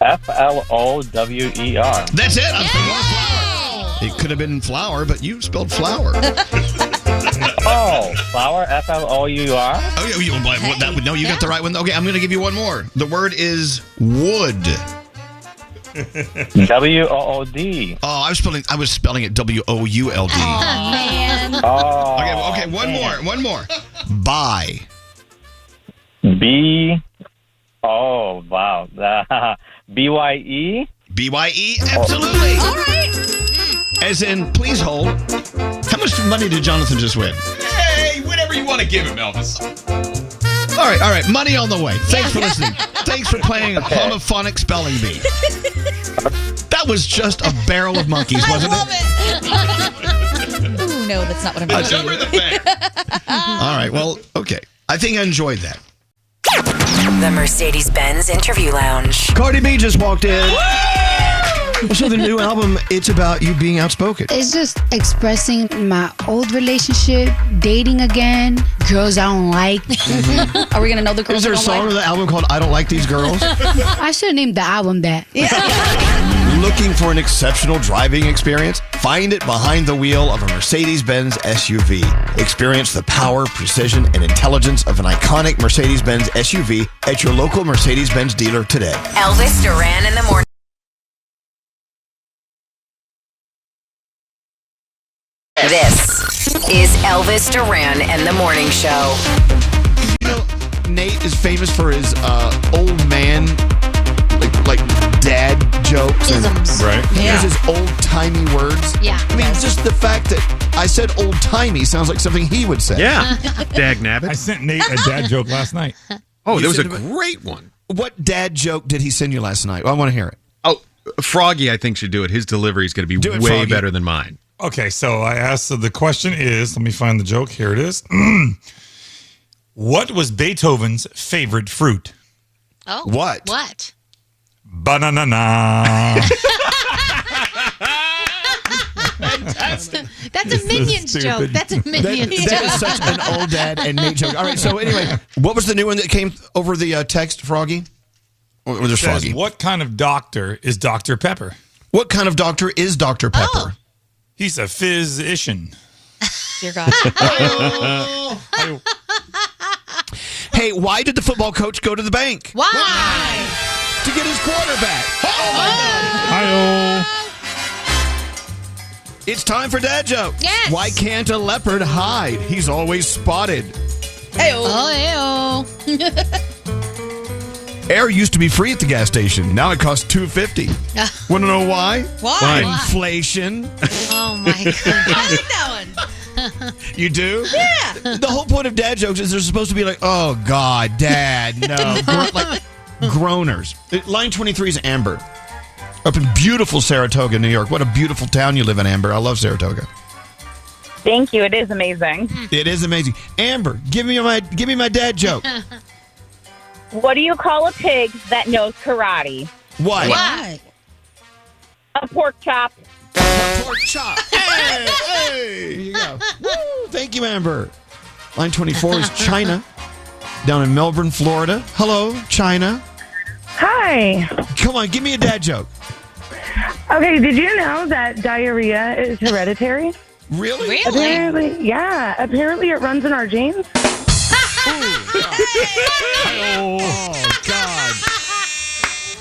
F-L-O-W-E-R. That's it. I'm thinking of flower. It could have been flower, but you spelled flower. Oh, flower, F-L-O-U-R. Oh, yeah, that would no. You got the right one. Okay, I'm going to give you one more. The word is wood. W-O-O-D. Oh, I was spelling it W-O-U-L-D. Oh, man. Oh, okay, one more. Buy. B. Oh, wow. B-Y-E. B-Y-E, absolutely. All right. As in, please hold. How much money did Jonathan just win? Hey, whatever you want to give him, Elvis. All right. Money on the way. Thanks for listening. Thanks for playing homophonic spelling bee. That was just a barrel of monkeys, wasn't it? Ooh, no, that's not what I'm going to do. Number the bank. All right, well, okay. I think I enjoyed that. The Mercedes-Benz Interview Lounge. Cardi B just walked in. So the new album, it's about you being outspoken. It's just expressing my old relationship, dating again, girls I don't like. Are we going to know the girls Is there a I don't song like? of the album called I Don't Like These Girls? I should have named the album that. Looking for an exceptional driving experience? Find it behind the wheel of a Mercedes-Benz SUV. Experience the power, precision, and intelligence of an iconic Mercedes-Benz SUV at your local Mercedes-Benz dealer today. Elvis Duran in the morning. This is Elvis Duran and the Morning Show. You know, Nate is famous for his old man, like dad jokes. Isms. Right. He Yeah. uses old-timey words. Yeah. I mean, just the fact that I said old-timey sounds like something he would say. Yeah. Dag nabbit. I sent Nate a dad joke last night. Oh, You there was a sent him great one. What dad joke did he send you last night? I want to hear it. Oh, Froggy, I think, should do it. His delivery is going to be Do it, way Froggy. better than mine. Okay, so I asked, so the question is, let me find the joke. Here it is. What was Beethoven's favorite fruit? Oh. What? What? Banana. That's a Minions joke. stupid. That's a Minions joke. That is such an old dad and Nate joke. All right, so anyway, what was the new one that came over the text, Froggy? Or there's Says, Froggy. what kind of doctor is Dr. Pepper? What kind of doctor is Dr. Pepper? Oh. He's a physician. Dear God. Hey, why did the football coach go to the bank? Why? To get his quarterback. Oh, my God. Hi-oh. It's time for dad joke. Yes. Why can't a leopard hide? He's always spotted. Oh, Air used to be free at the gas station. Now it costs $2.50. Want to know why? Why? Inflation. Oh, my I goodness. like that one. You do? Yeah. The whole point of dad jokes is they're supposed to be like, oh, God, dad, no. Like groaners. Line 23 is Amber. Up in beautiful Saratoga, New York. What a beautiful town you live in, Amber. I love Saratoga. Thank you. It is amazing. It is amazing. Amber, give me my dad joke. What do you call a pig that knows karate? Why? Why? A pork chop. Pork chop. Hey, hey. Here you go. Woo, thank you, Amber. Line 24 is China, down in Melbourne, Florida. Hello, China. Hi. Come on, give me a dad joke. Okay, did you know that diarrhea is hereditary? Really? Really? Apparently, yeah. Apparently, it runs in our genes. Oh, God.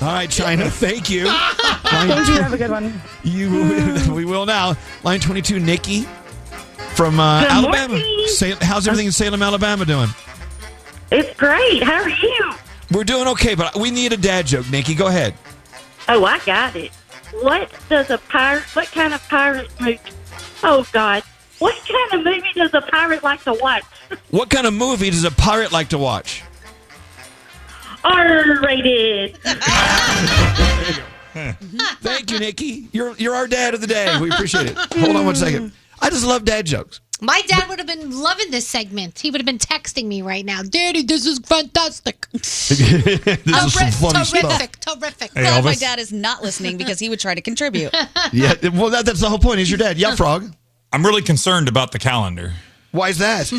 All right, China, thank you. Thank you. Have a good one. We will now. Line 22, Nikki from Alabama. How's everything in Salem, Alabama doing? It's great. How are you? We're doing okay, but we need a dad joke, Nikki. Go ahead. Oh, I got it. What kind of pirate movie? Oh, God. What kind of movie does a pirate like to watch? What kind of movie does a pirate like to watch? R-rated. Thank you, Nikki. You're our dad of the day. We appreciate it. Hold on one second. I just love dad jokes. My dad would have been loving this segment. He would have been texting me right now. Daddy, this is fantastic. This is some funny stuff. Terrific. Hey, Glad my Elvis. dad is not listening because he would try to contribute. Yeah, well, that's the whole point. He's your dad. Yeah, Frog. I'm really concerned about the calendar Why is that?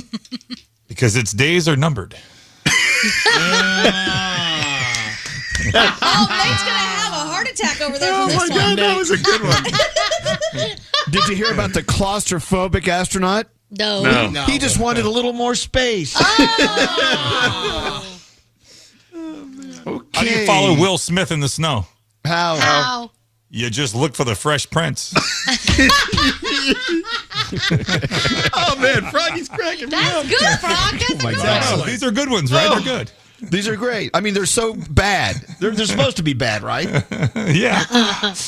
because its days are numbered. Oh, Nate's going to have a heart attack over there for this one. that was a good one. Did you hear about the claustrophobic astronaut? No. No. He just wanted a little more space. How do you follow Will Smith in the snow? How? You just look for the Fresh Prince. Oh, man, Froggy's cracking me up. That's good, Frog. That's my good. God. Oh, these are good ones, right? They're good. These are great. I mean, they're so bad. They're supposed to be bad, right? Yeah.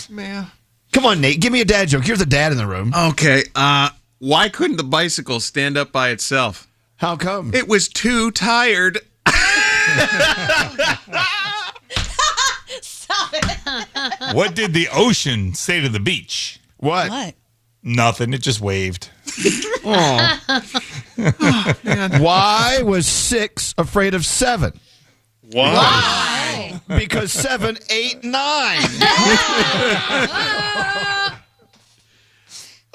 Man. Come on, Nate. Give me a dad joke. You're the dad in the room. Okay, why couldn't the bicycle stand up by itself? How come? It was too tired. Stop it. What did the ocean say to the beach? What? What? Nothing. It just waved. Why was 6 afraid of 7? Why? Because 7, 8, 9.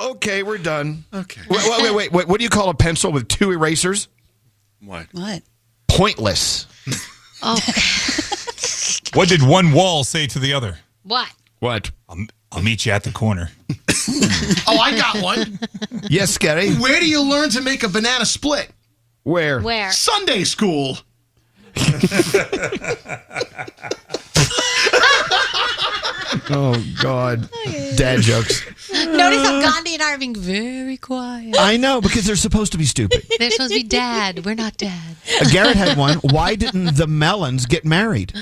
Okay, we're done. Okay. Wait. What do you call a pencil with 2 erasers? What? Pointless. Okay. What did one wall say to the other? What? What? I'll meet you at the corner. Oh, I got one. Yes, Scary? Where do you learn to make a banana split? Where? Where? Sunday school. Oh, God. Dad jokes. Notice how Gandhi and I are being very quiet. I know, because they're supposed to be stupid. They're supposed to be dad. We're not dad. Garrett had one. Why didn't the Melons get married?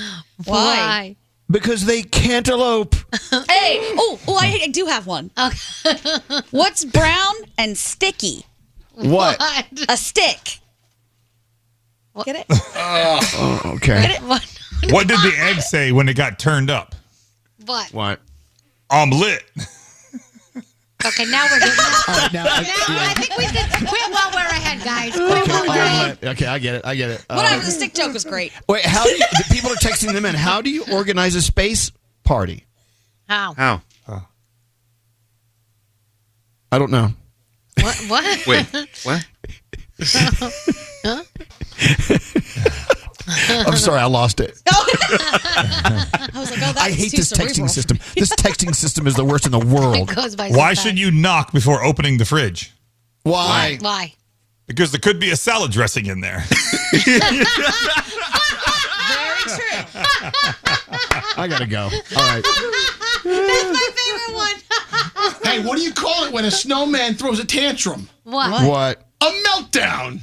Why? Because they can't elope. Hey, I do have one. What's brown and sticky? What? A stick. Get it? Oh, okay. Get it? What did the egg say when it got turned up? What? What? Omelet. Okay, now we're getting now, I think we should quit while we're ahead, guys. Quit while we're ahead. Okay, I get it. Whatever, the stick joke was great. Wait, how do you, the people are texting them in. How do you organize a space party? How? I don't know. What? Wait, what? Huh? I'm sorry, I lost it. I was like, I hate this texting system. This texting system is the worst in the world. It goes by Why so should you knock before opening the fridge? Why? Why? Because there could be a salad dressing in there. Very true. I gotta go. All right. That's my favorite one. Hey, what do you call it when a snowman throws a tantrum? What? A meltdown.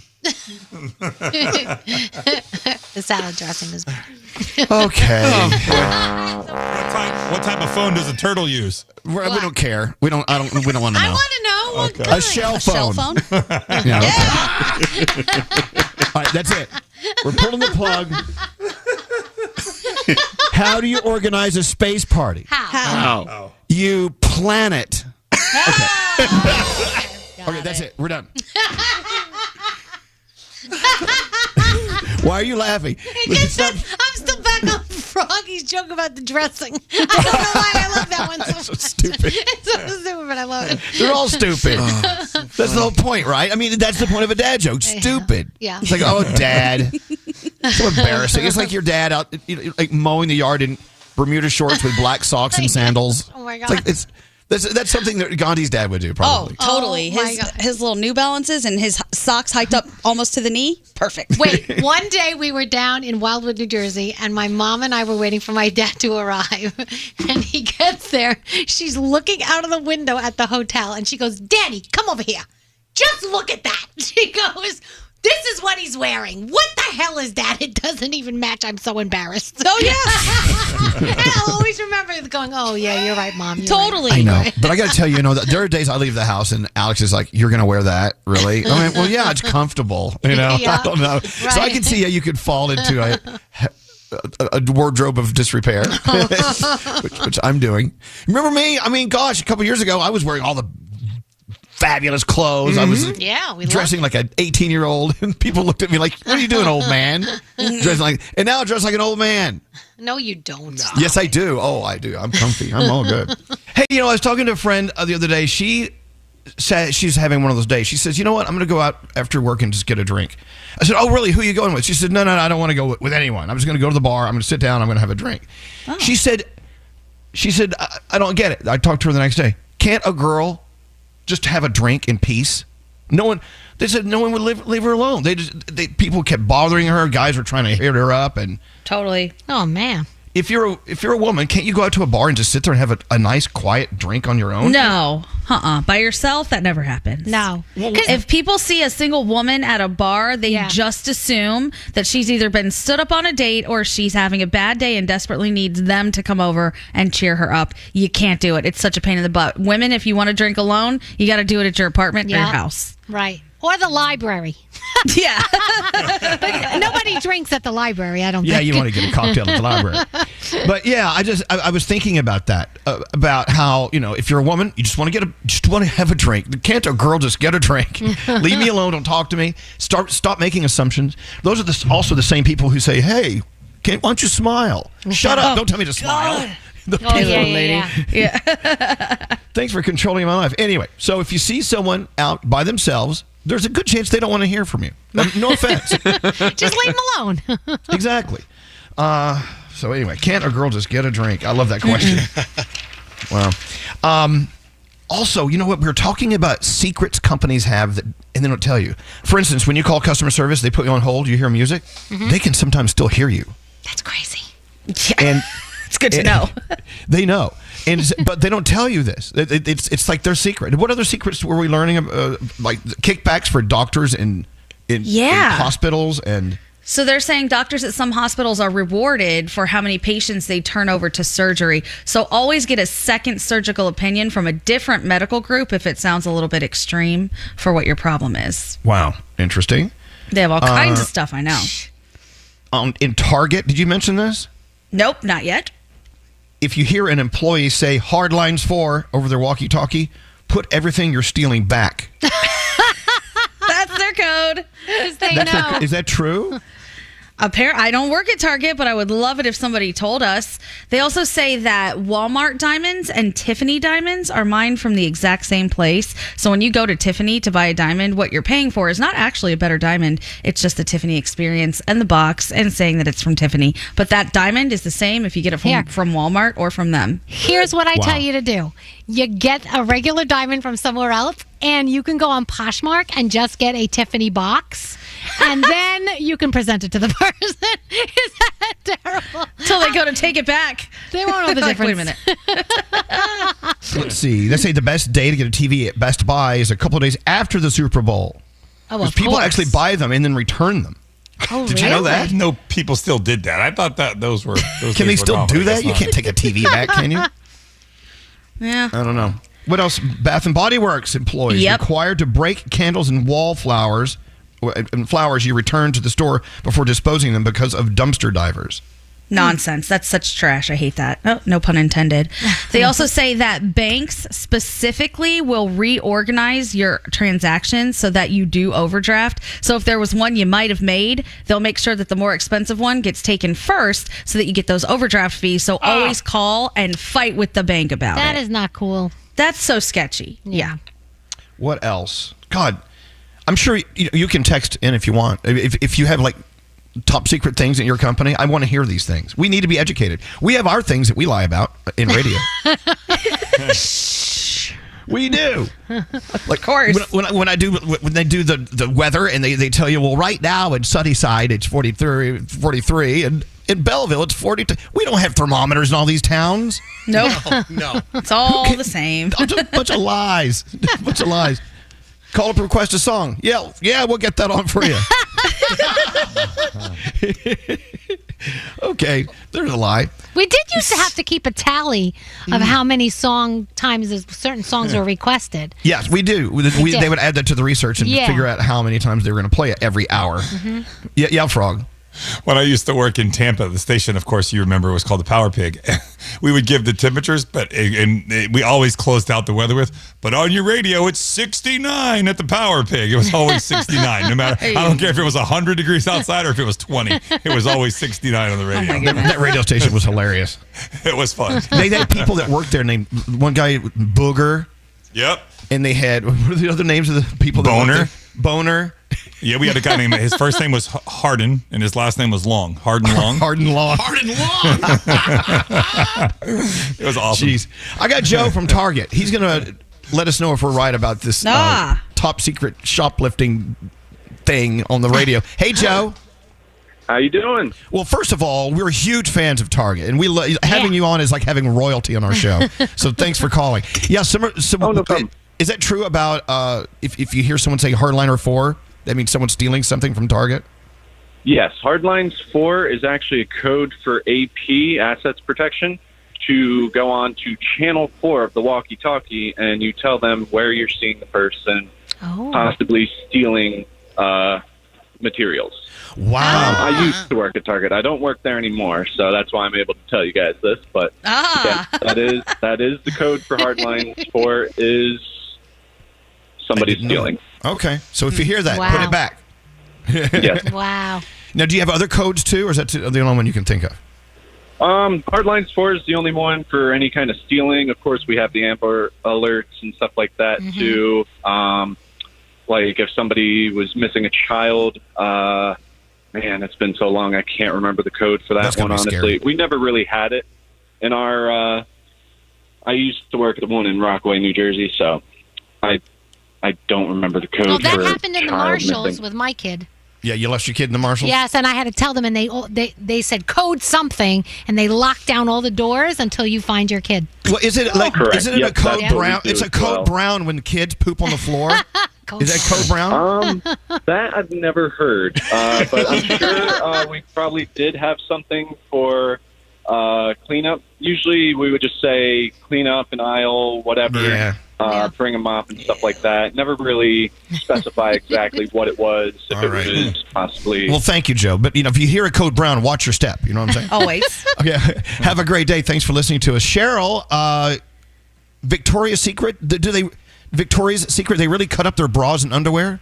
The salad dressing is bad. Okay. What type of phone does a turtle use? We don't care. We don't want to know. I want to know. What A kind? shell phone. Shell phone? Yeah. Okay. All right, that's it. We're pulling the plug. How do you organize a space party? How? You plan it. Okay. Okay, that's it. We're done. Why are you laughing? I'm still back on Froggy's joke about the dressing. I don't know why I love that one so much. Stupid. It's so stupid, but I love it. They're all stupid. That's the whole point, right? I mean, that's the point of a dad joke. Stupid. Yeah. It's like, oh, Dad. So embarrassing. It's like your dad out, like mowing the yard in Bermuda shorts with black socks and sandals. Oh my It's like that's something that Gandhi's dad would do, probably. Oh, totally. Oh, my God. His little New Balances and his socks hiked up almost to the knee. Perfect. Wait, one day we were down in Wildwood, New Jersey, and my mom and I were waiting for my dad to arrive. And he gets there. She's looking out of the window at the hotel, and she goes, "Daddy, come over here. Just look at that." She goes, "This is what he's wearing. What the hell is that? It doesn't even match. I'm so embarrassed." Oh, yeah. And I'll always remember going, "Oh, yeah, you're right, Mom. You're Totally. I know. But I got to tell you, there are days I leave the house and Alex is like, "You're going to wear that? Really?" I mean, well, yeah, it's comfortable. Yeah. I don't know. So I can see how you could fall into a wardrobe of disrepair, which I'm doing. Remember me? I mean, gosh, a couple years ago, I was wearing all the fabulous clothes. I was dressing like an 18-year-old, and people looked at me like, "What are you doing, old man?" And now I dress like an old man. No, you don't. Yes, I do. Oh, I do. I'm comfy. I'm all good. Hey, I was talking to a friend the other day. She said she's having one of those days. She says, "You know what? I'm going to go out after work and just get a drink." I said, "Oh, really? Who are you going with?" She said, No, I don't want to go with anyone. I'm just going to go to the bar. I'm going to sit down. I'm going to have a drink. Oh. She said, I don't get it. I talked to her the next day. Can't a girl just have a drink in peace? They said no one would leave her alone. People kept bothering her. Guys were trying to hit her up, and Totally. Oh, man. if you're a woman, can't you go out to a bar and just sit there and have a nice quiet drink on your own? No. By yourself, that never happens. No. If people see a single woman at a bar, they just assume that she's either been stood up on a date or she's having a bad day and desperately needs them to come over and cheer her up. You can't do it. It's such a pain in the butt. Women, if you want to drink alone, you got to do it at your apartment or your house. Right. Or the library. Yeah. But nobody drinks at the librry, I don't think. Yeah, you want to get a cocktail at the library. But yeah, I was thinking about that, about how, if you're a woman, you just want to have a drink. Can't a girl just get a drink? Leave me alone, don't talk to me. Stop making assumptions. Those are also the same people who say, "Hey, Why don't you smile? Shut up! Don't tell me to smile. Yeah. Thanks for controlling my life. Anyway, so if you see someone out by themselves, there's a good chance they don't want to hear from you. No offense. Just leave them alone. Exactly. So anyway, can't a girl just get a drink? I love that question. Wow. Also, you know what? We were talking about secrets companies have that, and they don't tell you. For instance, when you call customer service, they put you on hold, you hear music, they can sometimes still hear you. That's crazy. And it's good to know. They know. But they don't tell you this. It's like their secret. What other secrets were we learning? Like kickbacks for doctors in hospitals and... So they're saying doctors at some hospitals are rewarded for how many patients they turn over to surgery. So always get a second surgical opinion from a different medical group if it sounds a little bit extreme for what your problem is. Wow. Interesting. They have all kinds of stuff, I know. In Target, did you mention this? Nope, not yet. If you hear an employee say hard lines 4 over their walkie-talkie, put everything you're stealing back. That's their code. They know. Is that true? I don't work at Target, but I would love it if somebody told us. They also say that Walmart diamonds and Tiffany diamonds are mined from the exact same place. So when you go to Tiffany to buy a diamond, what you're paying for is not actually a better diamond. It's just the Tiffany experience and the box and saying that it's from Tiffany. But that diamond is the same if you get it from Walmart or from them. Here's what I tell you to do. You get a regular diamond from somewhere else, and you can go on Poshmark and just get a Tiffany box, and then you can present it to the person. Is that terrible? Until they go to take it back. They won't know the difference. Wait a minute. Let's see. They say the best day to get a TV at Best Buy is a couple of days after the Super Bowl. Oh, because people actually buy them and then return them. Oh, Did you know that? No, people still did that. I thought that those were. Can they still do that? You can't take a TV back, can you? Yeah. I don't know. What else? Bath and Body Works employees required to break candles and wallflowers and flowers you return to the store before disposing them because of dumpster divers. Nonsense. That's such trash. I hate that. Oh, no pun intended. They also say that banks specifically will reorganize your transactions so that you do overdraft. So if there was one you might have made, they'll make sure that the more expensive one gets taken first so that you get those overdraft fees. So always call and fight with the bank about it. That is not cool. That's so sketchy. Yeah. What else? God, I'm sure you can text in if you want. If you have like top secret things in your company, I want to hear these things. We need to be educated. We have our things that we lie about in radio. We do. Of course. When they do the weather and they tell you, well, right now in Sunnyside it's 43 and in Belleville it's 42. We don't have thermometers in all these towns. Nope. No. It's all the same. Bunch of lies. Bunch of lies. Call up, request a song. Yeah, we'll get that on for you. Okay, there's a lie. We did used to have to keep a tally of how many times certain songs were requested. Yes, we do. They would add that to the research and figure out how many times they were going to play it every hour. Yeah, Frog. When I used to work in Tampa, the station, of course, you remember, was called the Power Pig. We would give the temperatures, and we always closed out the weather with, but on your radio, it's 69 at the Power Pig. It was always 69, no matter, I don't care if it was 100 degrees outside or if it was 20. It was always 69 on the radio. That radio station was hilarious. It was fun. They had people that worked there named, one guy, Booger. Yep. And they had, what were the other names of the people that worked there? Boner. Yeah, we had a guy named, his first name was Hardin, and his last name was Long. Hardin Long. Hardin Long. It was awesome. Jeez. I got Joe from Target. He's going to let us know if we're right about this top secret shoplifting thing on the radio. Hey, Joe. How you doing? Well, first of all, we're huge fans of Target, and having you on is like having royalty on our show. So thanks for calling. Yeah, no problem. Is that true about if you hear someone say Hardliner 4, that means someone's stealing something from Target? Yes, Hardlines 4 is actually a code for AP, Assets Protection, to go on to Channel 4 of the walkie-talkie, and you tell them where you're seeing the person possibly stealing materials. Wow. I used to work at Target. I don't work there anymore, so that's why I'm able to tell you guys this. But yeah, that is the code for Hardlines 4 is somebody stealing. Okay, so if you hear that, put it back. Yes. Wow. Now, do you have other codes too, or is that the only one you can think of? Hardlines 4 is the only one for any kind of stealing. Of course, we have the Amber Alerts and stuff like that too. Like if somebody was missing a child, man, it's been so long I can't remember the code for that one, honestly. Scary. We never really had it in our I used to work at the one in Rockaway, New Jersey, so I don't remember the code. Well, that for happened in the child Marshalls missing. with my kid. Yeah, you left your kid in the Marshalls? Yes, and I had to tell them, and they said code something, and they locked down all the doors until you find your kid. Well, is it like? Correct. Isn't it Yep, a code that's what brown? we do It's a as code well. brown when kids poop on the floor. Is that code brown? That I've never heard, but I'm sure we probably did have something for cleanup. Usually, we would just say clean up an aisle, whatever. Yeah. Bring a mop and stuff like that. Never really specify exactly what it was. If All it right. was possibly. Well, thank you, Joe. But if you hear a code brown, watch your step. You know what I'm saying? Always. Okay. Have a great day. Thanks for listening to us, Cheryl. Victoria's Secret. Victoria's Secret? They really cut up their bras and underwear?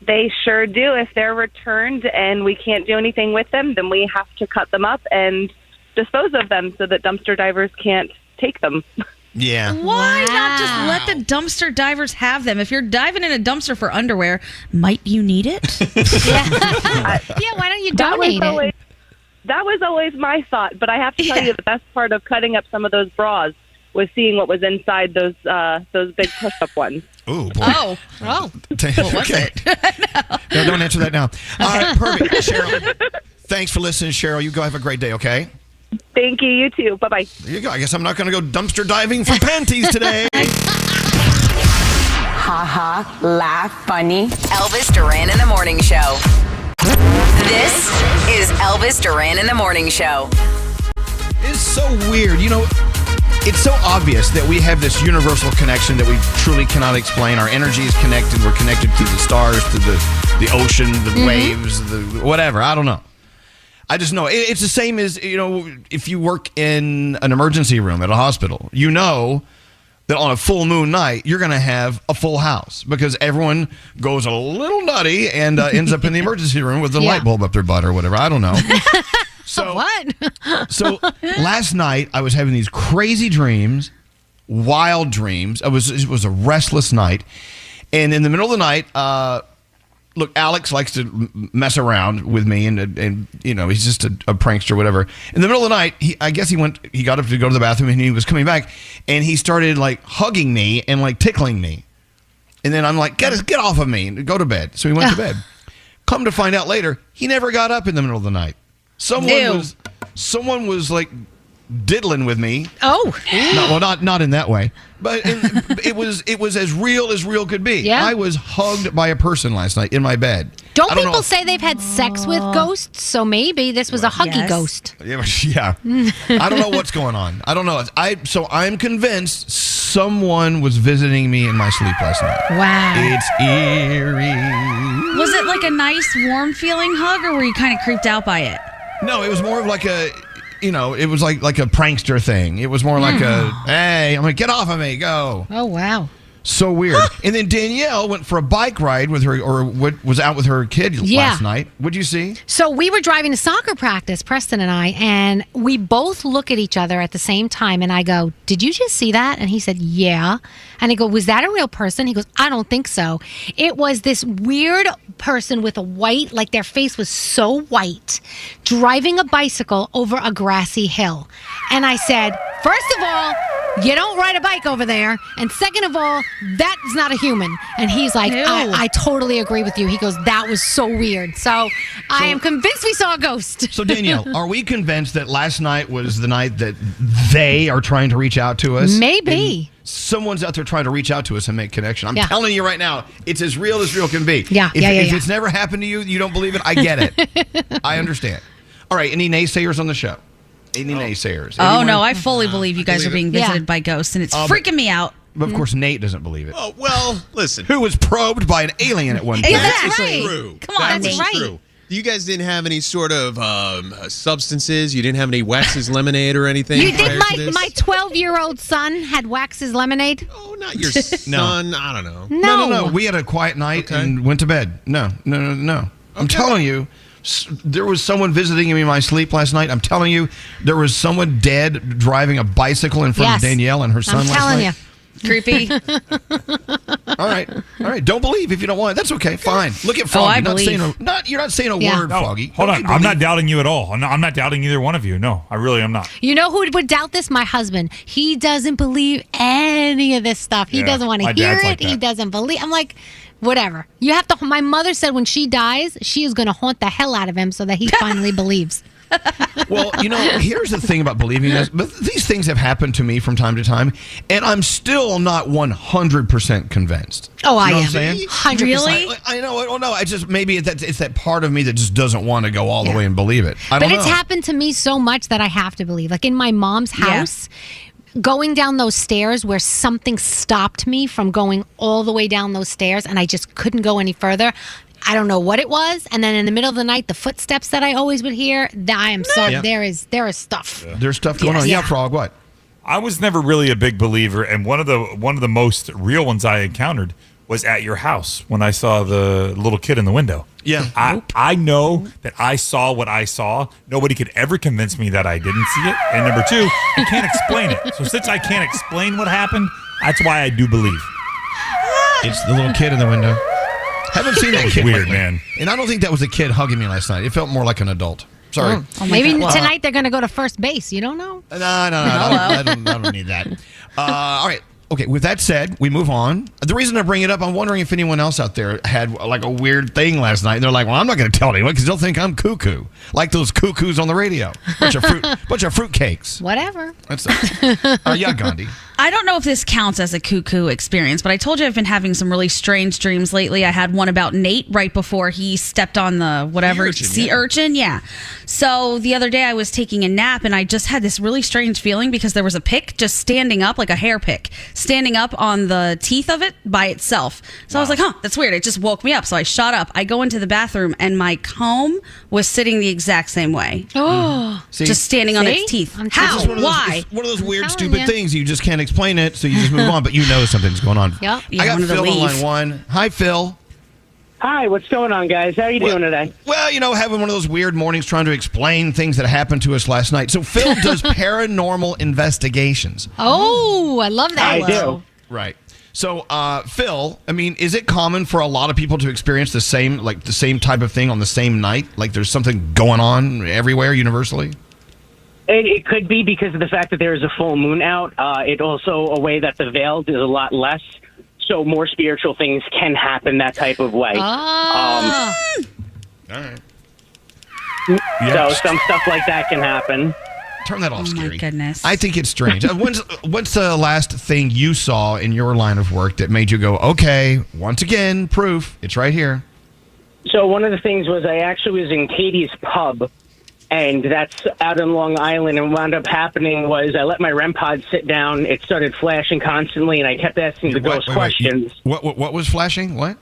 They sure do. If they're returned and we can't do anything with them, then we have to cut them up and dispose of them so that dumpster divers can't take them. Yeah. Why not just let the dumpster divers have them? If you're diving in a dumpster for underwear, might you need it? Yeah, why don't you donate it? That was always my thought, but I have to tell you the best part of cutting up some of those bras was seeing what was inside those big push-up ones. Ooh, boy. Oh. What was it? No, don't answer that now. All right, perfect. Cheryl, thanks for listening, Cheryl. You go have a great day, okay? Thank you. You too. Bye-bye. There you go. I guess I'm not going to go dumpster diving for panties today. Ha ha, laugh, funny. Elvis Duran in the Morning Show. This is Elvis Duran in the Morning Show. It's so weird. You know, it's so obvious that we have this universal connection that we truly cannot explain. Our energy is connected. We're connected to the stars, to the ocean, the waves, the whatever. I don't know. I just know it's the same as, if you work in an emergency room at a hospital, you know that on a full moon night, you're going to have a full house because everyone goes a little nutty and ends up in the emergency room with the light bulb up their butt or whatever. I don't know. So what? So last night I was having these crazy dreams, wild dreams. It was a restless night. And in the middle of the night, look, Alex likes to mess around with me, and he's just a prankster, whatever. In the middle of the night, he got up to go to the bathroom, and he was coming back, and he started like hugging me and like tickling me, and then I'm like, get off of me, and go to bed. So he went to bed. Come to find out later, he never got up in the middle of the night. Someone was like diddling with me. Oh, not in that way, but it was as real could be. Yeah. I was hugged by a person last night in my bed. Don't I don't people know. say they've had sex with ghosts? So maybe this was a huggy ghost. Yeah. I don't know what's going on. I don't know. I'm convinced someone was visiting me in my sleep last night. Wow. It's eerie. Was it like a nice, warm feeling hug, or were you kind of creeped out by it? No, it was more of like a, it was like a prankster thing. It was more like a, hey, I'm like, get off of me, go. Oh, wow. So weird. And then Danielle went for a bike ride with her, or was out with her kid last night. What'd you see? So we were driving to soccer practice, Preston and I, and we both look at each other at the same time. And I go, did you just see that? And he said, yeah. And I go, was that a real person? He goes, I don't think so. It was this weird person with a white, like their face was so white, driving a bicycle over a grassy hill. And I said, first of all, you don't ride a bike over there. And second of all, that's not a human. And he's like, I totally agree with you. He goes, that was so weird. So I am convinced we saw a ghost. So Danielle, are we convinced that last night was the night that they are trying to reach out to us? Maybe. Someone's out there trying to reach out to us and make connection. I'm Yeah. telling you right now, it's as real can be. Yeah, If it's never happened to you, you don't believe it, I get it. I understand. All right, any naysayers on the show? Any naysayers? Oh, Anyone? no, I fully believe you guys are being visited Yeah. by ghosts, and it's but- freaking me out. But of course, Nate doesn't believe it. Oh, well, listen. Who was probed by an alien at one point? Exactly. True. Come on, That was Nate. true. You guys didn't have any sort of substances? You didn't have any Wax's lemonade or anything? You prior think to this? my 12-year-old son had Wax's lemonade? Oh, not your son. I don't know. No. We had a quiet night and went to bed. No. I'm telling you, There was someone visiting me in my sleep last night. I'm telling you, there was someone dead driving a bicycle in front of Danielle and her son last night. I'm telling you. Creepy. All right. Don't believe if you don't want it. That's okay. Fine. Look at Froggy. You're not saying a word, No, Froggy. hold on. I'm not doubting you at all. I'm not doubting either one of you. No, I really am not. You know who would doubt this? My husband. He doesn't believe any of this stuff. He doesn't want to hear it. He doesn't believe. I'm like, whatever. You have to. My mother said when she dies, she is going to haunt the hell out of him so that he finally believes. Well, here's the thing about believing this. But these things have happened to me from time to time, and I'm still not 100% convinced. Oh, I You know am. what I'm saying? 100%. Really? I know. I don't know. I just maybe it's that part of me that just doesn't want to go all the way and believe it. I don't But know. it's happened to me so much that I have to believe. Like in my mom's house, going down those stairs where something stopped me from going all the way down those stairs, and I just couldn't go any further. I don't know what it was, and then in the middle of the night, the footsteps that I always would hear. I am sorry, Yeah. there is stuff. There's stuff going on. Yeah, Frog. What? I was never really a big believer, and one of the most real ones I encountered was at your house when I saw the little kid in the window. Yeah. I know that I saw what I saw. Nobody could ever convince me that I didn't see it. And number two, I can't explain it. So since I can't explain what happened, that's why I do believe. It's the little kid in the window. Haven't seen that kid. Weird, lately. man. And I don't think that was a kid hugging me last night. It felt more like an adult. Sorry. Maybe tonight they're going to go to first base. You don't know? No, I don't need that. All right. Okay, with that said, we move on. The reason I bring it up, I'm wondering if anyone else out there had like a weird thing last night. And they're like, well, I'm not going to tell anyone because they'll think I'm cuckoo. Like those cuckoos on the radio. Bunch of fruitcakes. Whatever. That's yeah, Gandhi. I don't know if this counts as a cuckoo experience, but I told you I've been having some really strange dreams lately. I had one about Nate right before he stepped on the sea urchin. Yeah. So the other day I was taking a nap and I just had this really strange feeling because there was a pick just standing up, like a hair pick, standing up on the teeth of it by itself. So I was like, that's weird. It just woke me up. So I shot up. I go into the bathroom and my comb was sitting the exact same way. Oh. Just standing on its teeth. How? Why? It's one of those weird, stupid things. You just can't explain it, so you just move on, but you know something's going on. Yep. I got Phil on line one. Hi, Phil. Hi, what's going on, guys? How are you doing today? Well, having one of those weird mornings trying to explain things that happened to us last night. So Phil does paranormal investigations. Oh, I love that. I do. Right. So, Phil, is it common for a lot of people to experience the same type of thing on the same night? Like there's something going on everywhere universally? It could be because of the fact that there is a full moon out. It also a way that the veil is a lot less, so more spiritual things can happen that type of way. All right. So some stuff like that can happen. Turn that off, Scary. My goodness. I think it's strange. What's the last thing you saw in your line of work that made you go, okay, once again, proof, it's right here? So one of the things was I actually was in Katie's Pub, and that's out in Long Island, and what wound up happening was I let my REM pod sit down. It started flashing constantly, and I kept asking the ghost questions. What was flashing? What?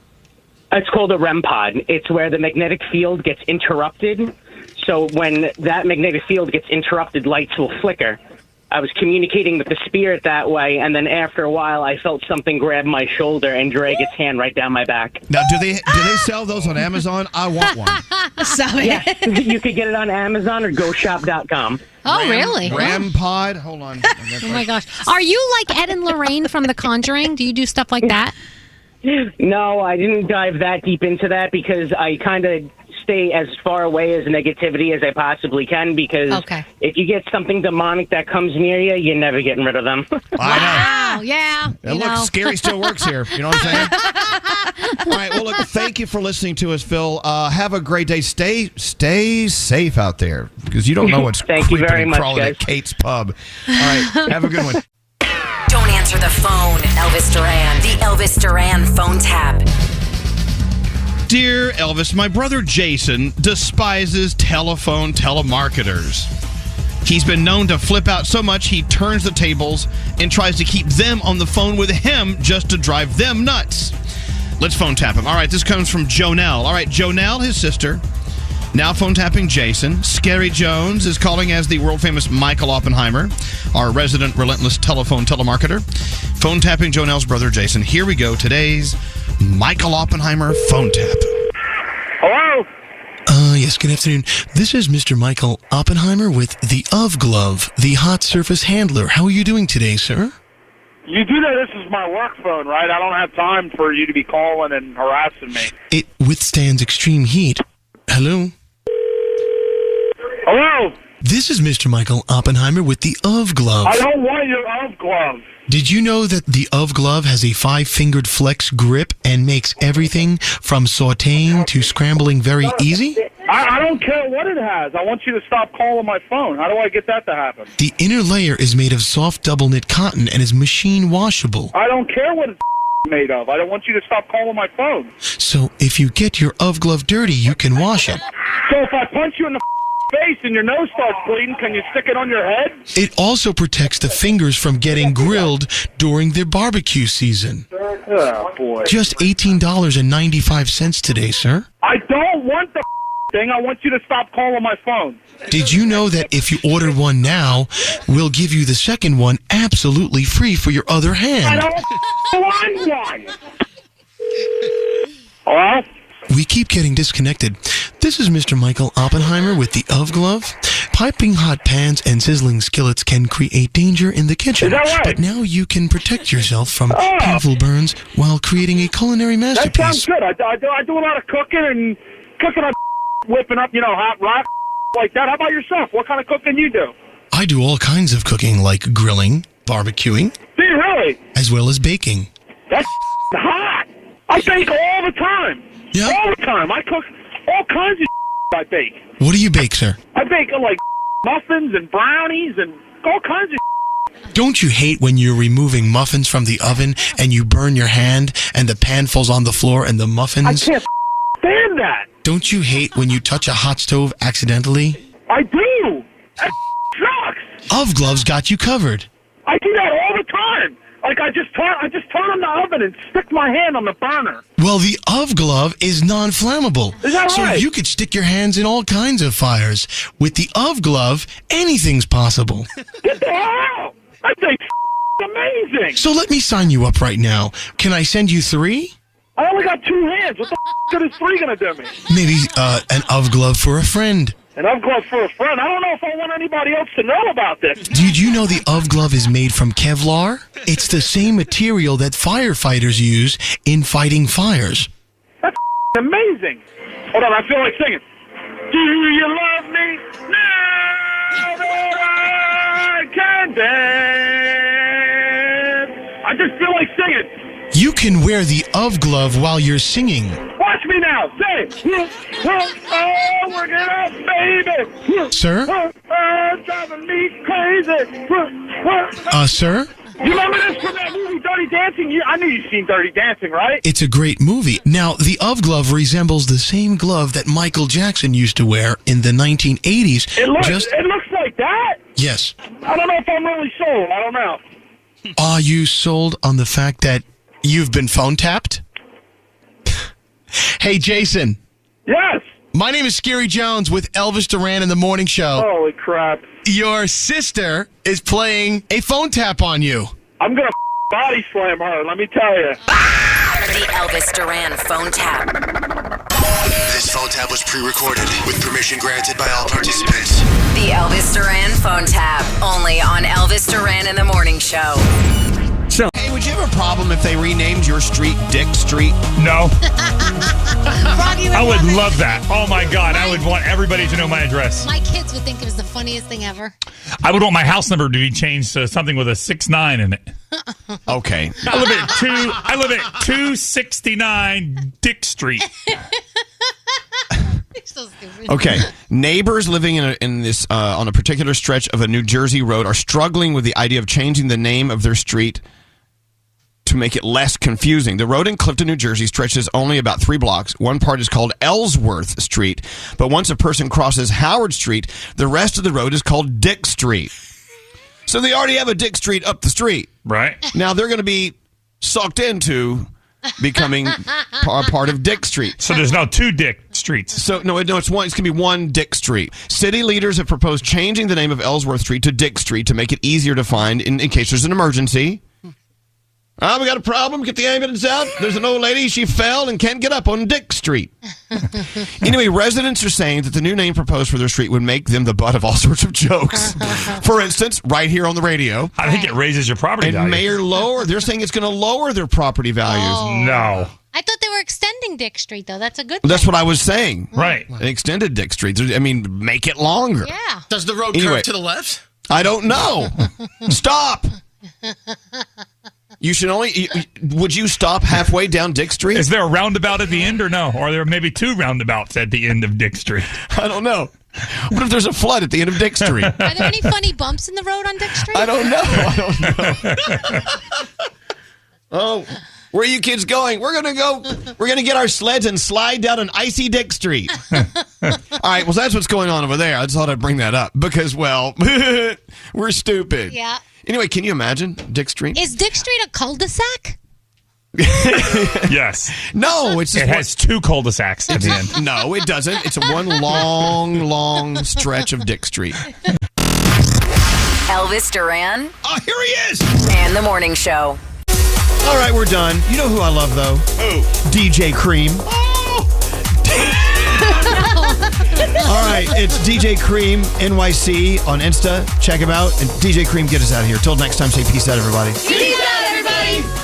It's called a REM pod. It's where the magnetic field gets interrupted. So when that magnetic field gets interrupted, lights will flicker. I was communicating with the spirit that way, and then after a while, I felt something grab my shoulder and drag its hand right down my back. Now, do they sell those on Amazon? I want one. Yeah, you could get it on Amazon or GoShop.com. Oh, really? REM pod? Hold on. Oh, my gosh. Are you like Ed and Lorraine from The Conjuring? Do you do stuff like that? No, I didn't dive that deep into that because I kind of stay as far away as negativity as I possibly can because if you get something demonic that comes near you, you're never getting rid of them. Wow, yeah. Look, Scary still works here. You know what I'm saying? All right, well, look, thank you for listening to us, Phil. Have a great day. Stay safe out there because you don't know what's creeping and crawling at Kate's Pub. All right, have a good one. Don't answer the phone, Elvis Duran. The Elvis Duran phone tap. Dear Elvis, my brother Jason despises telemarketers. He's been known to flip out so much he turns the tables and tries to keep them on the phone with him just to drive them nuts. Let's phone tap him. All right, this comes from Jonelle. All right, Jonelle, his sister, now phone tapping Jason. Scary Jones is calling as the world-famous Michael Oppenheimer, our resident relentless telemarketer. Phone tapping Jonelle's brother Jason. Here we go, today's Michael Oppenheimer phone tap. Hello? Yes, good afternoon. This is Mr. Michael Oppenheimer with the Of Glove, the hot surface handler. How are you doing today, sir? You do know this is my work phone, right? I don't have time for you to be calling and harassing me. It withstands extreme heat. Hello? Hello? This is Mr. Michael Oppenheimer with the Of Glove. I don't want your Of Glove. Did you know that the Of Glove has a 5-fingered flex grip and makes everything from sautéing to scrambling very easy? I don't care what it has. I want you to stop calling my phone. How do I get that to happen? The inner layer is made of soft double knit cotton and is machine washable. I don't care what it's made of. I don't want you to stop calling my phone. So if you get your Of Glove dirty, you can wash it. So if I punch you in the face and your nose starts bleeding, can you stick it on your head? It also protects the fingers from getting grilled during the barbecue season. Oh, boy. Just $18.95 today, sir. I don't want the thing. I want you to stop calling my phone. Did you know that if you order one now, we'll give you the second one absolutely free for your other hand? I don't want one. Hello? We keep getting disconnected. This is Mr. Michael Oppenheimer with the Of Glove. Piping hot pans and sizzling skillets can create danger in the kitchen. Is that right? But now you can protect yourself from painful burns while creating a culinary masterpiece. That sounds good. I do a lot of cooking and whipping up, hot rock like that. How about yourself? What kind of cooking you do? I do all kinds of cooking, like grilling, barbecuing. Do you really? As well as baking. That's hot. I bake all the time. Yeah? All the time. I cook all kinds of I bake. What do you bake, sir? I bake like muffins and brownies and all kinds of Don't you hate when you're removing muffins from the oven and you burn your hand and the pan falls on the floor and the muffins? I can't stand that. Don't you hate when you touch a hot stove accidentally? I do. That sucks. Of Gloves got you covered. I do that all the time. Like I just turn on the oven and stick my hand on the burner. Well, the Of Glove is non-flammable. Is that so right? you could stick your hands in all kinds of fires. With the Of Glove, anything's possible. Get the hell out. I think amazing. So let me sign you up right now. Can I send you 3? I only got 2 hands. What the good is 3 going to do me? Maybe an Of Glove for a friend. An Of Glove for a friend? I don't know if I want anybody else to know about this. Did you know the Of Glove is made from Kevlar? It's the same material that firefighters use in fighting fires. That's amazing. Hold on, I feel like singing. Do you love me now that I can dance? I just feel like singing. You can wear the Of Glove while you're singing. Watch me now. Say, oh, work it up, baby. Sir? Driving me crazy. Sir? You remember this from that movie, Dirty Dancing? I knew you've seen Dirty Dancing, right? It's a great movie. Now, the Of Glove resembles the same glove that Michael Jackson used to wear in the 1980s. It looks like that? Yes. I don't know if I'm really sold. I don't know. Are you sold on the fact that you've been phone tapped? Hey, Jason. Yes. My name is Scary Jones with Elvis Duran in the Morning Show. Holy crap. Your sister is playing a phone tap on you. I'm going to body slam her, let me tell you. The Elvis Duran phone tap. This phone tap was pre-recorded with permission granted by all participants. The Elvis Duran phone tap. Only on Elvis Duran in the Morning Show. So, hey, would you have a problem if they renamed your street Dick Street? No. Frog, you would I would love love that. Oh my God, I would want everybody to know my address. My kids would think it was the funniest thing ever. I would want my house number to be changed to something with a 69 in it. Okay. I live at 269 Dick Street. So stupid. Okay. Neighbors living in this on a particular stretch of a New Jersey road are struggling with the idea of changing the name of their street to make it less confusing. The road in Clifton, New Jersey stretches only about 3 blocks. One part is called Ellsworth Street, but once a person crosses Howard Street, the rest of the road is called Dick Street. So they already have a Dick Street up the street. Right. Now they're going to be sucked into becoming part of Dick Street. So there's now 2 Dick Streets. So no, it's one. It's going to be one Dick Street. City leaders have proposed changing the name of Ellsworth Street to Dick Street to make it easier to find in case there's an emergency. We got a problem. Get the ambulance out. There's an old lady. She fell and can't get up on Dick Street. Anyway, residents are saying that the new name proposed for their street would make them the butt of all sorts of jokes. For instance, right here on the radio. I think it raises your property value. They're saying it's going to lower their property values. Oh. No. I thought they were extending Dick Street, though. That's a good thing. That's what I was saying. Right. They extended Dick Street. I mean, make it longer. Yeah. Does the road curve to the left? I don't know. Stop. You should only. Would you stop halfway down Dick Street? Is there a roundabout at the end or no? Or are there maybe 2 roundabouts at the end of Dick Street? I don't know. What if there's a flood at the end of Dick Street? Are there any funny bumps in the road on Dick Street? I don't know. Oh, where are you kids going? We're gonna get our sleds and slide down an icy Dick Street. All right, well, that's what's going on over there. I just thought I'd bring that up because, well, we're stupid. Yeah. Anyway, can you imagine Dick Street? Is Dick Street a cul-de-sac? Yes. No, it has 2 cul-de-sacs at the end. No, it doesn't. It's one long stretch of Dick Street. Elvis Duran. Oh, here he is. And the Morning Show. All right, we're done. You know who I love, though? Who? DJ Cream. All right, it's DJ Cream NYC on Insta. Check him out. And DJ Cream, get us out of here. Till next time, say peace out, everybody. Peace out, everybody.